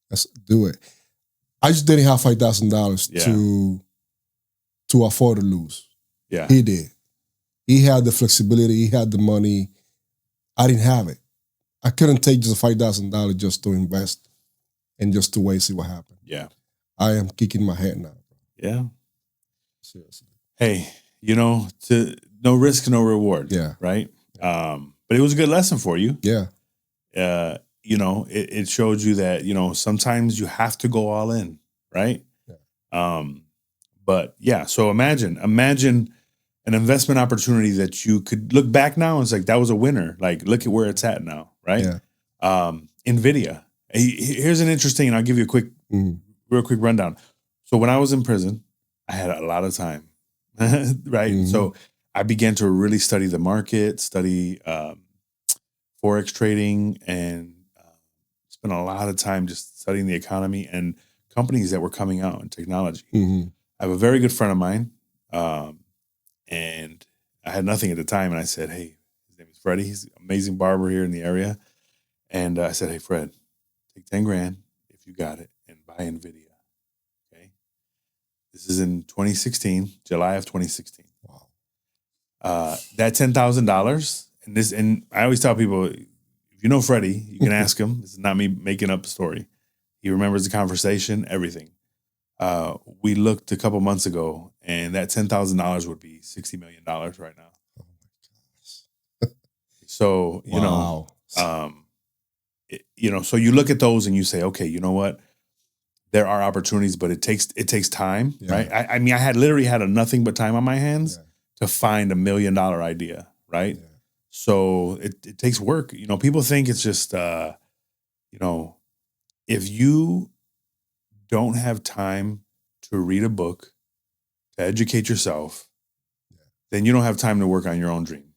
Let's do it. I just didn't have $5,000 to afford to lose. Yeah. He did. He had the flexibility. He had the money. I didn't have it. I couldn't take just $5,000 just to invest and just to wait, see what happened. Yeah. I am kicking my head now. Yeah. Seriously. Hey, no risk, no reward. Yeah. Right. But it was a good lesson for you. Yeah. It showed you that, sometimes you have to go all in. Right. Yeah. But yeah, so imagine an investment opportunity that you could look back now and it's that was a winner. Look at where it's at now. Right. Yeah. NVIDIA. Here's an interesting, and I'll give you a real quick rundown. So when I was in prison, I had a lot of time. Right. Mm-hmm. So I began to really study the market, study Forex trading, and spent a lot of time just studying the economy and companies that were coming out in technology. Mm-hmm. I have a very good friend of mine, and I had nothing at the time. And I said, hey, his name is Freddie. He's an amazing barber here in the area. And I said, hey, Fred, take 10 grand if you got it and buy NVIDIA. Okay. This is in 2016, July of 2016. Wow. That $10,000, and I always tell people, if you know Freddie, you can ask him. This is not me making up a story. He remembers the conversation, everything. We looked a couple months ago, and that $10,000 would be $60 million right now. Oh my gosh. So, Wow. So you look at those and you say, okay, you know what? There are opportunities, but it takes time, right? I mean, I literally had a nothing but time on my hands to find $1 million idea, right? Yeah. So it takes work. People think it's just, if you don't have time to read a book, to educate yourself, then you don't have time to work on your own dream.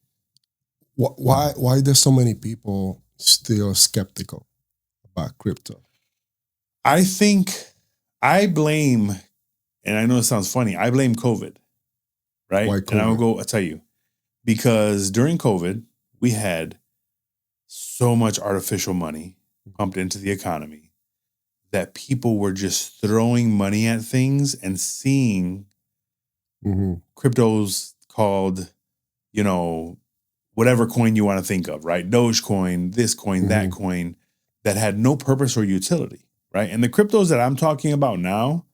Why there's so many people still skeptical about crypto? I think I blame, and I know it sounds funny, I blame COVID, right? Why COVID? And I'll tell you, because during COVID, we had so much artificial money pumped into the economy that people were just throwing money at things and seeing cryptos called, whatever coin you want to think of, right? Dogecoin, this coin, that coin, that had no purpose or utility, right? And the cryptos that I'm talking about now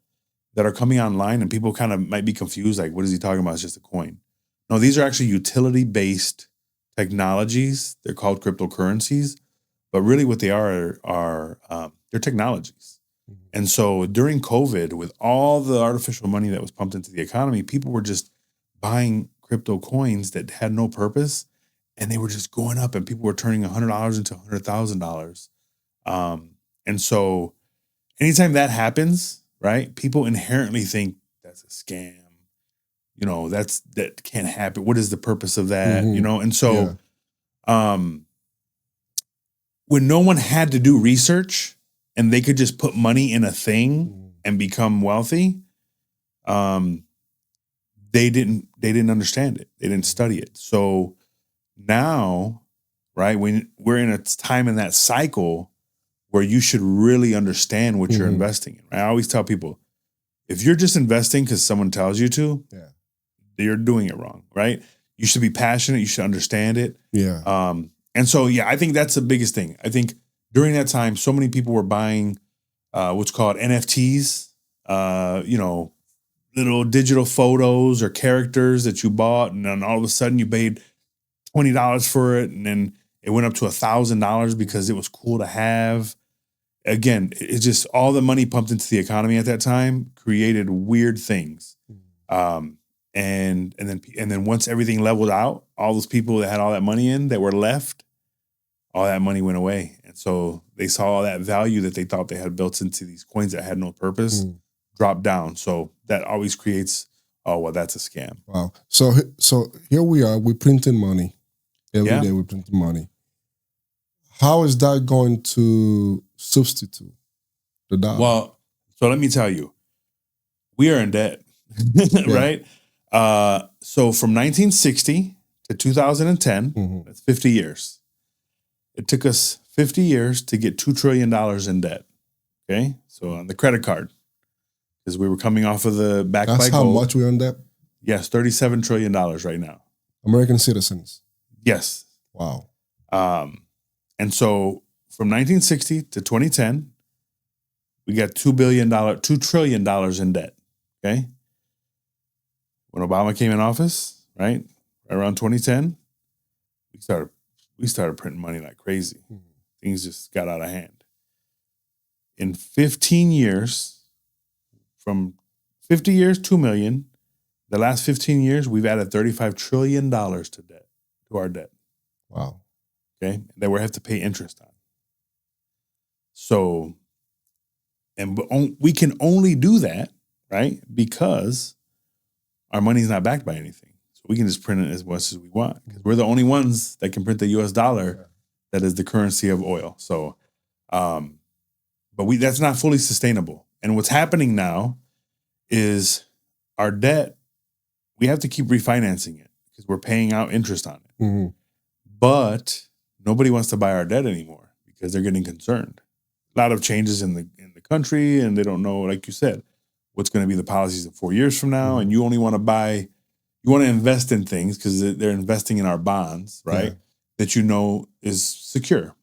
that are coming online, and people kind of might be confused, like, what is he talking about? It's just a coin. No, these are actually utility-based technologies. They're called cryptocurrencies, but really what they are they're technologies. And so during COVID, with all the artificial money that was pumped into the economy, people were just buying crypto coins that had no purpose, and they were just going up, and people were turning $100 into $100,000. And so anytime that happens, right, people inherently think that's a scam. That can't happen. What is the purpose of that? And so when no one had to do research and they could just put money in a thing and become wealthy, they didn't understand it. They didn't study it. So now, right, when we're in a time in that cycle where you should really understand what you're investing in. Right? I always tell people, if you're just investing because someone tells you to, you're doing it wrong, right? You should be passionate. You should understand it. Yeah. And so, I think that's the biggest thing. I think during that time, so many people were buying what's called NFTs, little digital photos or characters that you bought. And then all of a sudden you paid $20 for it. And then it went up to $1,000 because it was cool to have. Again, it's just all the money pumped into the economy at that time created weird things. And then once everything leveled out, all those people that had all that money in that were left, all that money went away. And so they saw all that value that they thought they had built into these coins that had no purpose drop down. So that always creates, that's a scam. Wow. So here we are, we're printing money. Every day we're printing money. How is that going to substitute the dollar? Well, so let me tell you, we are in debt, right? So from 1960 to 2010, that's 50 years. It took us 50 years to get $2 trillion in debt. Okay. So on the credit card, because we were coming off of the back by gold. That's how much we're in debt? Yes. $37 trillion right now. American citizens. Yes. Wow. And so from 1960 to 2010, we got $2 trillion in debt. Okay. When Obama came in office, right around 2010, we started printing money like crazy. Things just got out of hand. In 15 years, from 50 years, 2 million, the last 15 years, we've added $35 trillion to our debt. Wow. Okay. That we have to pay interest on. So, and we can only do that, right? Because our money's not backed by anything. So we can just print it as much as we want. Because we're the only ones that can print the US dollar that is the currency of oil. So, but that's not fully sustainable. And what's happening now is our debt, we have to keep refinancing it because we're paying out interest on it. But nobody wants to buy our debt anymore because they're getting concerned. a lot of changes in the country, and they don't know, like you said, what's going to be the policies in 4 years from now. And you only want to invest in things because they're investing in our bonds, right? Yeah. That you know is secure.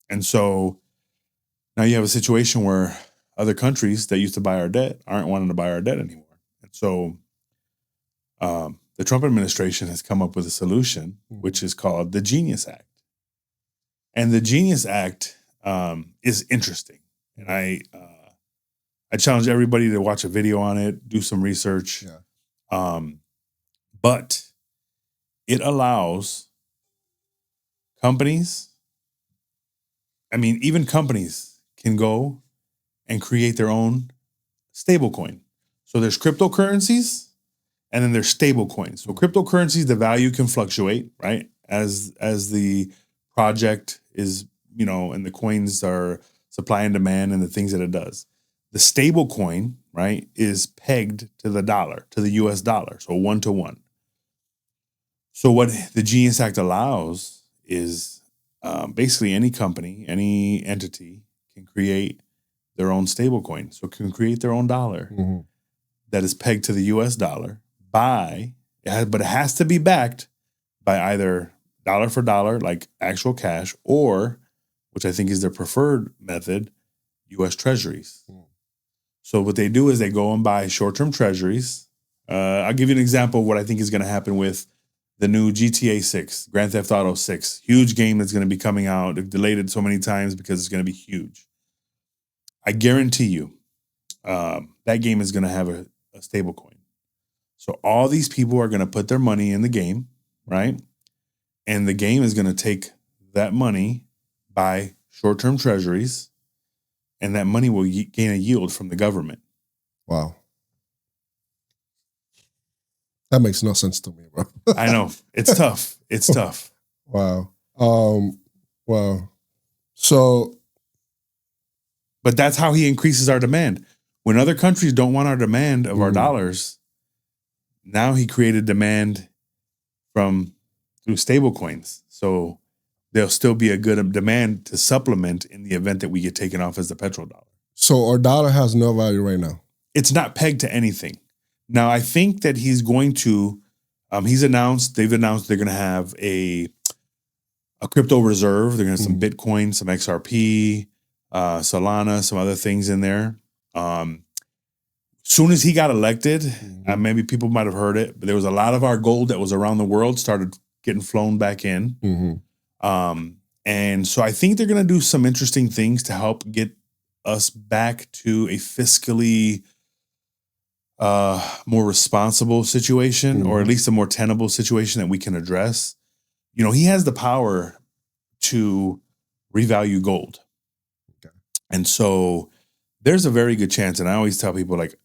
And so now you have a situation where other countries that used to buy our debt aren't wanting to buy our debt anymore. And so the Trump administration has come up with a solution, which is called the Genius Act. And the Genius Act is interesting. And I challenge everybody to watch a video on it, do some research. Yeah. But it allows companies, even companies can go and create their own stablecoin. So there's cryptocurrencies and then there's stablecoins. So cryptocurrencies, the value can fluctuate, right? As the project is, and the coins are supply and demand and the things that it does. The stable coin, right, is pegged to the dollar, to the US dollar. So 1-to-1. So what the Genius Act allows is basically any company, any entity can create their own stable coin. So can create their own dollar that is pegged to the US dollar but it has to be backed by either dollar for dollar, like actual cash, or, which I think is their preferred method, US Treasuries. So what they do is they go and buy short-term treasuries. I'll give you an example of what I think is going to happen with the new GTA 6, Grand Theft Auto 6. Huge game that's going to be coming out. They've delayed it so many times because it's going to be huge. I guarantee you that game is going to have a stable coin. So all these people are going to put their money in the game, right? And the game is going to take that money, buy short-term treasuries, and that money will gain a yield from the government. Wow. That makes no sense to me, bro. I know. It's tough. It's tough. Wow. Wow. So. But that's how he increases our demand. When other countries don't want our demand of our dollars, now he created demand through stable coins. So there'll still be a good demand to supplement in the event that we get taken off as the petrodollar. So our dollar has no value right now. It's not pegged to anything. Now, I think that he's going to, they've announced they're going to have a crypto reserve. They're going to have some Bitcoin, some XRP, Solana, some other things in there. Soon as he got elected, maybe people might have heard it, but there was a lot of our gold that was around the world started getting flown back in. And so I think they're going to do some interesting things to help get us back to a fiscally more responsible situation, or at least a more tenable situation that we can address. He has the power to revalue gold. Okay. And so there's a very good chance, and I always tell people, like,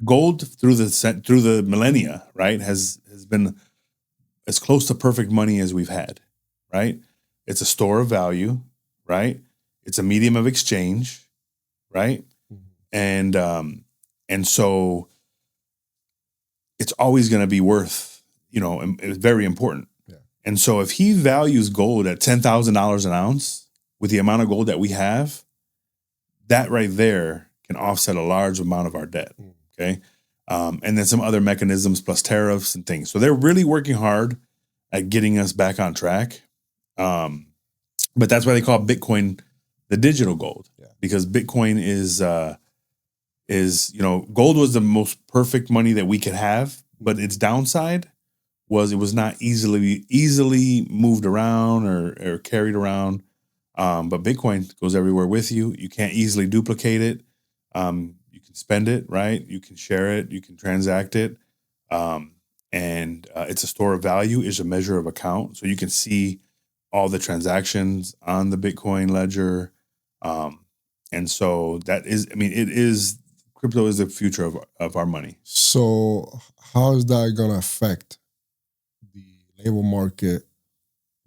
gold through the millennia, right, has been as close to perfect money as we've had, right? It's a store of value, right? It's a medium of exchange, right? And so it's always going to be worth, it's very important. Yeah. And so if he values gold at $10,000 an ounce with the amount of gold that we have, that right there can offset a large amount of our debt. Okay. And then some other mechanisms plus tariffs and things. So they're really working hard at getting us back on track. But that's why they call Bitcoin the digital gold, because Bitcoin is gold was the most perfect money that we could have, but its downside was it was not easily moved around or carried around. But Bitcoin goes everywhere with you. You can't easily duplicate it. You can spend it, right? You can share it. You can transact it. And it's a store of value. It's a measure of account. So you can see all the transactions on the Bitcoin ledger. And so crypto is the future of our money. So how is that going to affect the labor market,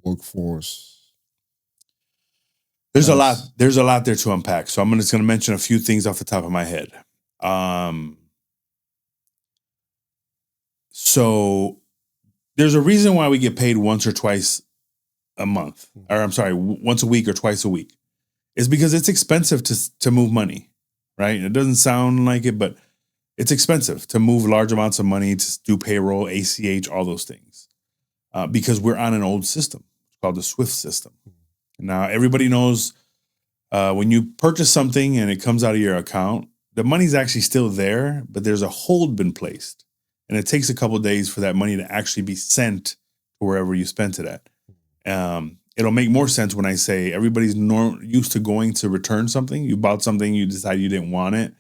workforce? There's a lot there to unpack. So I'm just going to mention a few things off the top of my head. So there's a reason why we get paid once or twice a month, or I'm sorry, once a week or twice a week. is because it's expensive to move money, right? It doesn't sound like it, but it's expensive to move large amounts of money, to do payroll, ACH, all those things, because we're on an old system. It's called the SWIFT system. Now, everybody knows when you purchase something and it comes out of your account, the money's actually still there, but there's a hold been placed. And it takes a couple of days for that money to actually be sent to wherever you spent it at. It'll make more sense when I say everybody's used to going to return something. You bought something, you decide you didn't want it,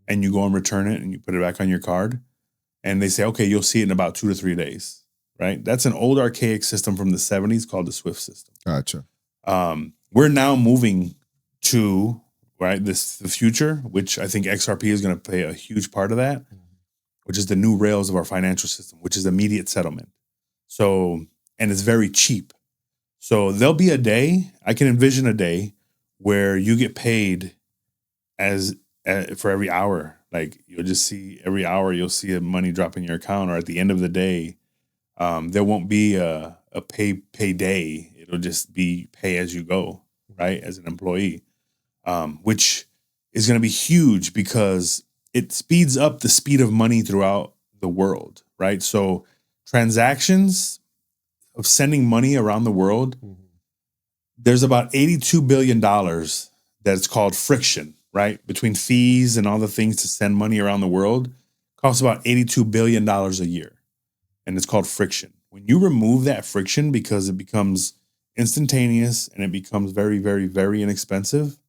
and you go and return it, and you put it back on your card. And they say, okay, you'll see it in about 2 to 3 days, right? That's an old archaic system from the 70s called the SWIFT system. Gotcha. We're now moving to, right, the future, which I think XRP is going to play a huge part of that, which is the new rails of our financial system, which is immediate settlement. So, and it's very cheap. So there'll be a day, I can envision a day where you get paid for every hour. Like you'll just see every hour, you'll see a money drop in your account, or at the end of the day, there won't be a pay day. It'll just be pay as you go, right? As an employee, which is going to be huge because it speeds up the speed of money throughout the world, right? So transactions of sending money around the world, there's about $82 billion that's called friction, right? Between fees and all the things to send money around the world, costs about $82 billion a year. And it's called friction. When you remove that friction, because it becomes instantaneous and it becomes very, very, very inexpensive,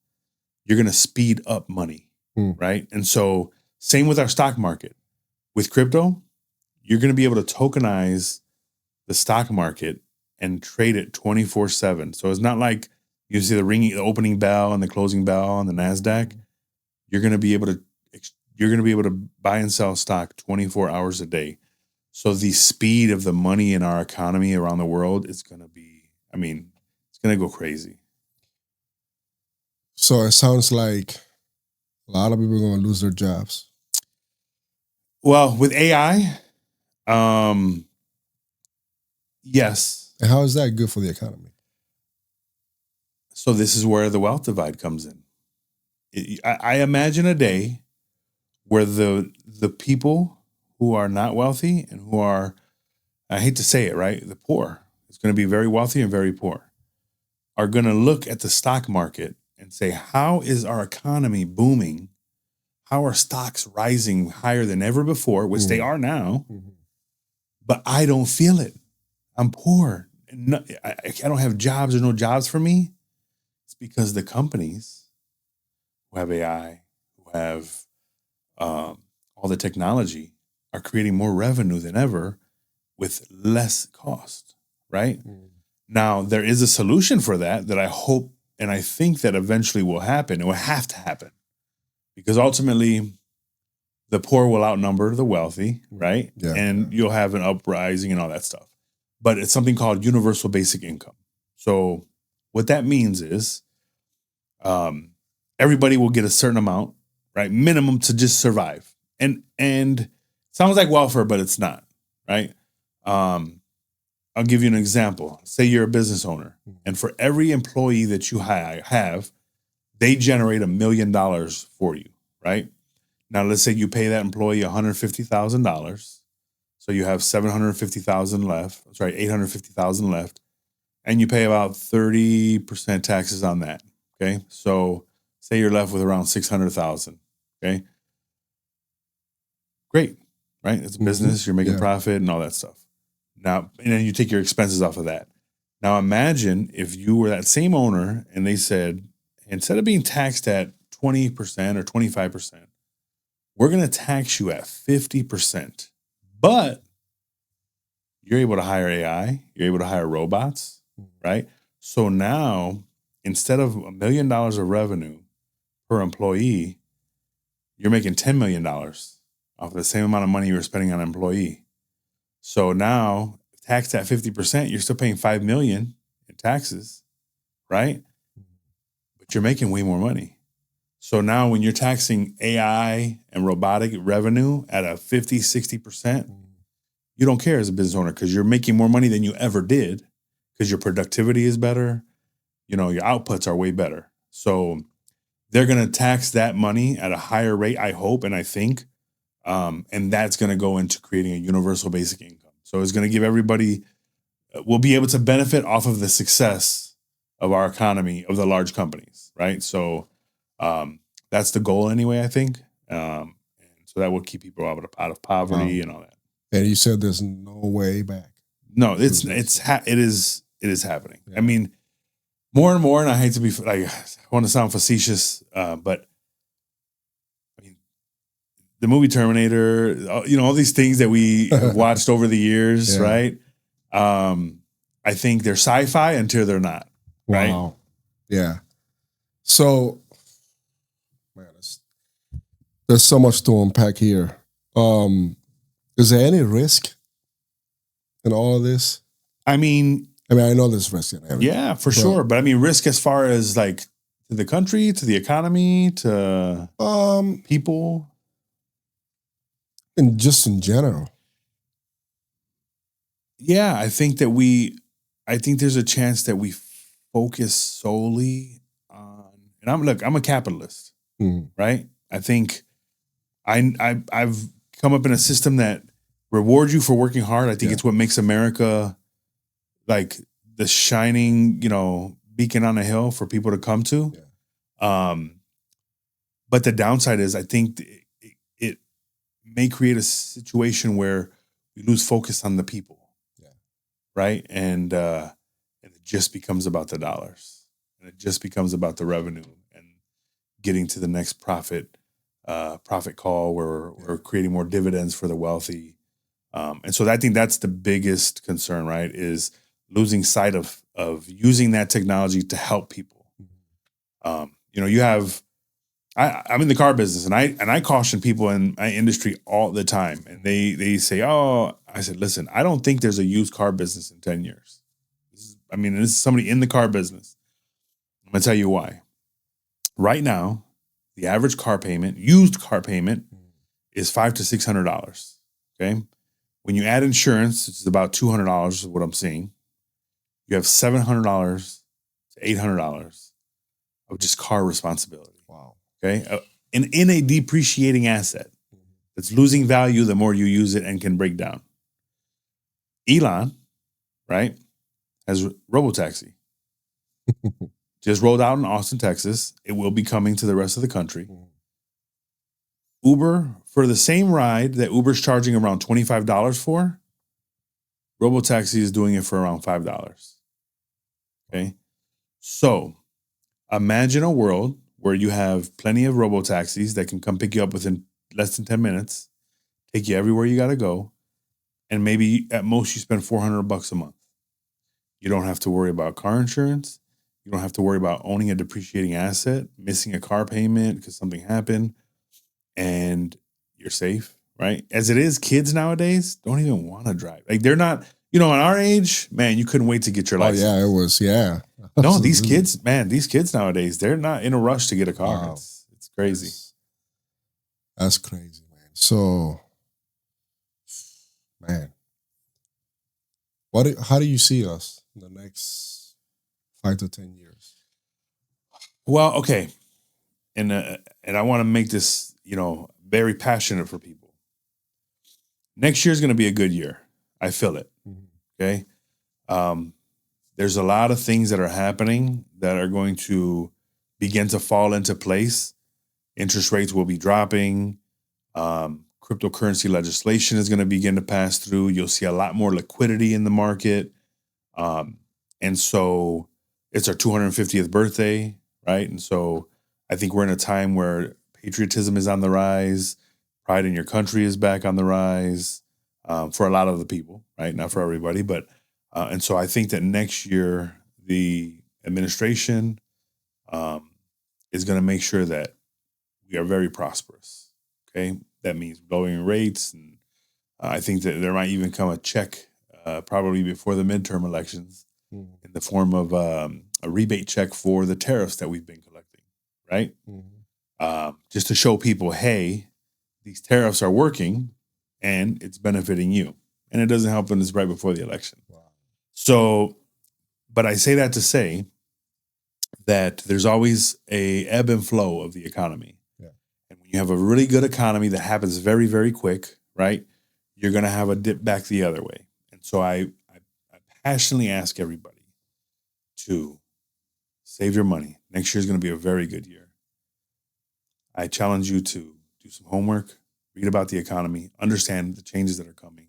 you're going to speed up money, right? And so same with our stock market. With crypto, you're going to be able to tokenize the stock market and trade it 24/7. So it's not like you see the opening bell and the closing bell on the NASDAQ. You're going to be able to buy and sell stock 24 hours a day. So the speed of the money in our economy around the world is going to be, it's going to go crazy. So it sounds like a lot of people are going to lose their jobs. Well, with AI, yes. And how is that good for the economy? So this is where the wealth divide comes in. I imagine a day where the people who are not wealthy and who are, I hate to say it, right, the poor, it's going to be very wealthy and very poor, are going to look at the stock market and say, how is our economy booming? How are stocks rising higher than ever before, which they are now, but I don't feel it. I'm poor. I don't have jobs. There's no jobs for me. It's because the companies who have AI, who have all the technology, are creating more revenue than ever with less cost, right? Now, there is a solution for that I hope and I think that eventually will happen. It will have to happen because ultimately the poor will outnumber the wealthy, right? Yeah. And you'll have an uprising and all that stuff. But it's something called universal basic income. So what that means is everybody will get a certain amount, right? Minimum to just survive. And it sounds like welfare, but it's not, right? I'll give you an example. Say you're a business owner, and for every employee that you have, they generate $1 million for you, right? Now, let's say you pay that employee $150,000. So you have $750,000 left. Sorry, $850,000 left. And you pay about 30% taxes on that. Okay. So say you're left with around $600,000. Okay. Great. Right. It's a business. You're making profit and all that stuff. Now, and then you take your expenses off of that. Now imagine if you were that same owner and they said, instead of being taxed at 20% or 25%, we're going to tax you at 50%. But you're able to hire AI, you're able to hire robots, right? So now, instead of $1 million of revenue per employee, you're making $10 million off of the same amount of money you were spending on an employee. So now, taxed at 50%, you're still paying $5 million in taxes, right? But you're making way more money. So now when you're taxing AI and robotic revenue at a 50, 60%, you don't care as a business owner because you're making more money than you ever did because your productivity is better. You know, your outputs are way better. So they're going to tax that money at a higher rate, I hope, and I think. And that's going to go into creating a universal basic income. So it's going to give everybody, we'll be able to benefit off of the success of our economy, of the large companies, right? So that's the goal anyway, I think. And so that will keep people out of poverty and all that. And you said there's no way back. No, it is happening. Yeah. I mean, more and more, and I hate to be like, I want to sound facetious, but I mean, the movie Terminator, all these things that we have watched over the years, right? I think they're sci-fi until they're not, right? Wow. Yeah. So, man, there's so much to unpack here. Is there any risk in all of this? I mean, I know there's risk in everything. Yeah, for sure. But I mean, risk as far as like to the country, to the economy, to people. And just in general. Yeah, I think there's a chance that we focus solely on, and I'm a capitalist, right? I think I've come up in a system that rewards you for working hard. I think it's what makes America like the shining, beacon on a hill for people to come to. Yeah. But the downside is I think it may create a situation where we lose focus on the people. Yeah. Right. And it just becomes about the dollars, and it just becomes about the revenue and getting to the next profit call where we're creating more dividends for the wealthy. And so I think that's the biggest concern, right? Is losing sight of using that technology to help people. You have, I'm in the car business, and I caution people in my industry all the time, and they say, "Oh," I said, "Listen, I don't think there's a used car business in 10 years." This is somebody in the car business. I'm gonna tell you why. Right now, the average used car payment, is $500 to $600. Okay, when you add insurance, it's about $200 is what I'm seeing. You have $700 to $800 of just car responsibility. Wow. Okay. In a depreciating asset that's losing value the more you use it and can break down. Elon, right, has Robotaxi. Just rolled out in Austin, Texas. It will be coming to the rest of the country. Uber, for the same ride that Uber's charging around $25 for, Robotaxi is doing it for around $5. Okay. So imagine a world where you have plenty of Robotaxis that can come pick you up within less than 10 minutes, take you everywhere you got to go, and maybe at most you spend $400 a month. You don't have to worry about car insurance. You don't have to worry about owning a depreciating asset, missing a car payment because something happened, and you're safe, right? As it is, kids nowadays don't even want to drive. Like they're not, at our age, man, you couldn't wait to get your license. Oh, yeah, it was, yeah. No, these kids nowadays, they're not in a rush to get a car. Wow. It's crazy. That's crazy, man. So, man, how do you see us in the next 5 to 10 years? Well, okay. And I want to make this, very passionate for people. Next year is going to be a good year. I feel it. Okay. There's a lot of things that are happening that are going to begin to fall into place. Interest rates will be dropping. Cryptocurrency legislation is going to begin to pass through. You'll see a lot more liquidity in the market. And so it's our 250th birthday, right? And so I think we're in a time where patriotism is on the rise. Pride in your country is back on the rise for a lot of the people, right? Not for everybody, but and so I think that next year the administration is going to make sure that we are very prosperous. Okay, that means lowering rates, and I think that there might even come a check probably before the midterm elections in the form of a rebate check for the tariffs that we've been collecting, right? Just to show people, hey, these tariffs are working and it's benefiting you. And it doesn't help when it's right before the election. Wow. So, but I say that to say that there's always a ebb and flow of the economy. Yeah. And when you have a really good economy that happens very, very quick, right, you're going to have a dip back the other way. And so I passionately ask everybody to save your money. Next year is going to be a very good year. I challenge you to do some homework, read about the economy, understand the changes that are coming,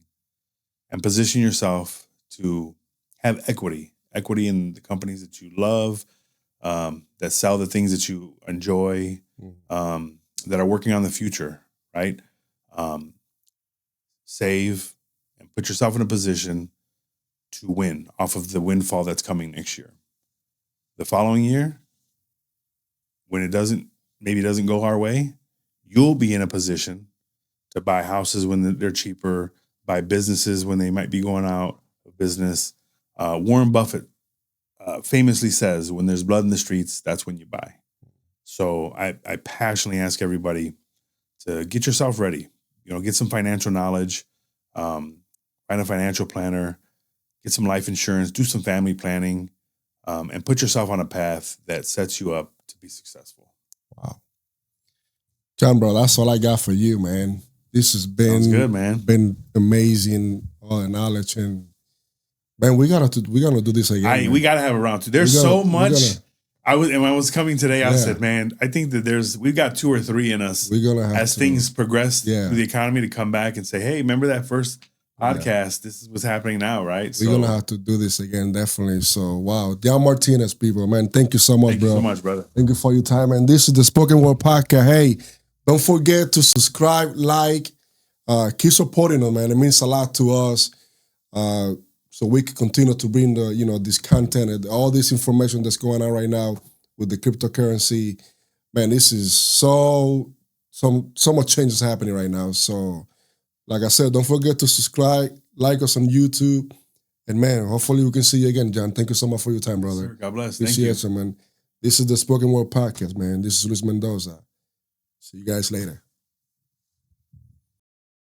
and position yourself to have equity in the companies that you love, that sell the things that you enjoy, that are working on the future, right? Save and put yourself in a position to win off of the windfall that's coming next year. The following year, when maybe it doesn't go our way, you'll be in a position to buy houses when they're cheaper, buy businesses when they might be going out of business. Warren Buffett famously says, when there's blood in the streets, that's when you buy. So I passionately ask everybody to get yourself ready. Get some financial knowledge, find a financial planner, get some life insurance, do some family planning, and put yourself on a path that sets you up to be successful. Wow. John, bro, that's all I got for you, man. This has been good, man. Been amazing, all the knowledge, and man, we're gonna do this again. We gotta have a round two. There's so much. When I was coming today, I said, man, I think that we've got 2 or 3 in us. We're gonna have as things progress through the economy to come back and say, hey, remember that first podcast? Yeah. This is what's happening now, right? We're gonna have to do this again, definitely. So wow, John Martinez, people, man, thank you so much, bro. Thank you so much, brother. Thank you for your time, and this is the Spoken Word Podcast. Hey, don't forget to subscribe, like, keep supporting us, man. It means a lot to us. So we can continue to bring this content and all this information that's going on right now with the cryptocurrency. Man, this is so much change is happening right now. So, like I said, don't forget to subscribe, like us on YouTube, and man, hopefully we can see you again, John. Thank you so much for your time, brother. Sir, God bless. Thank you, man. This is the Spoken Word Podcast, man. This is Luis Mendoza. See you guys later.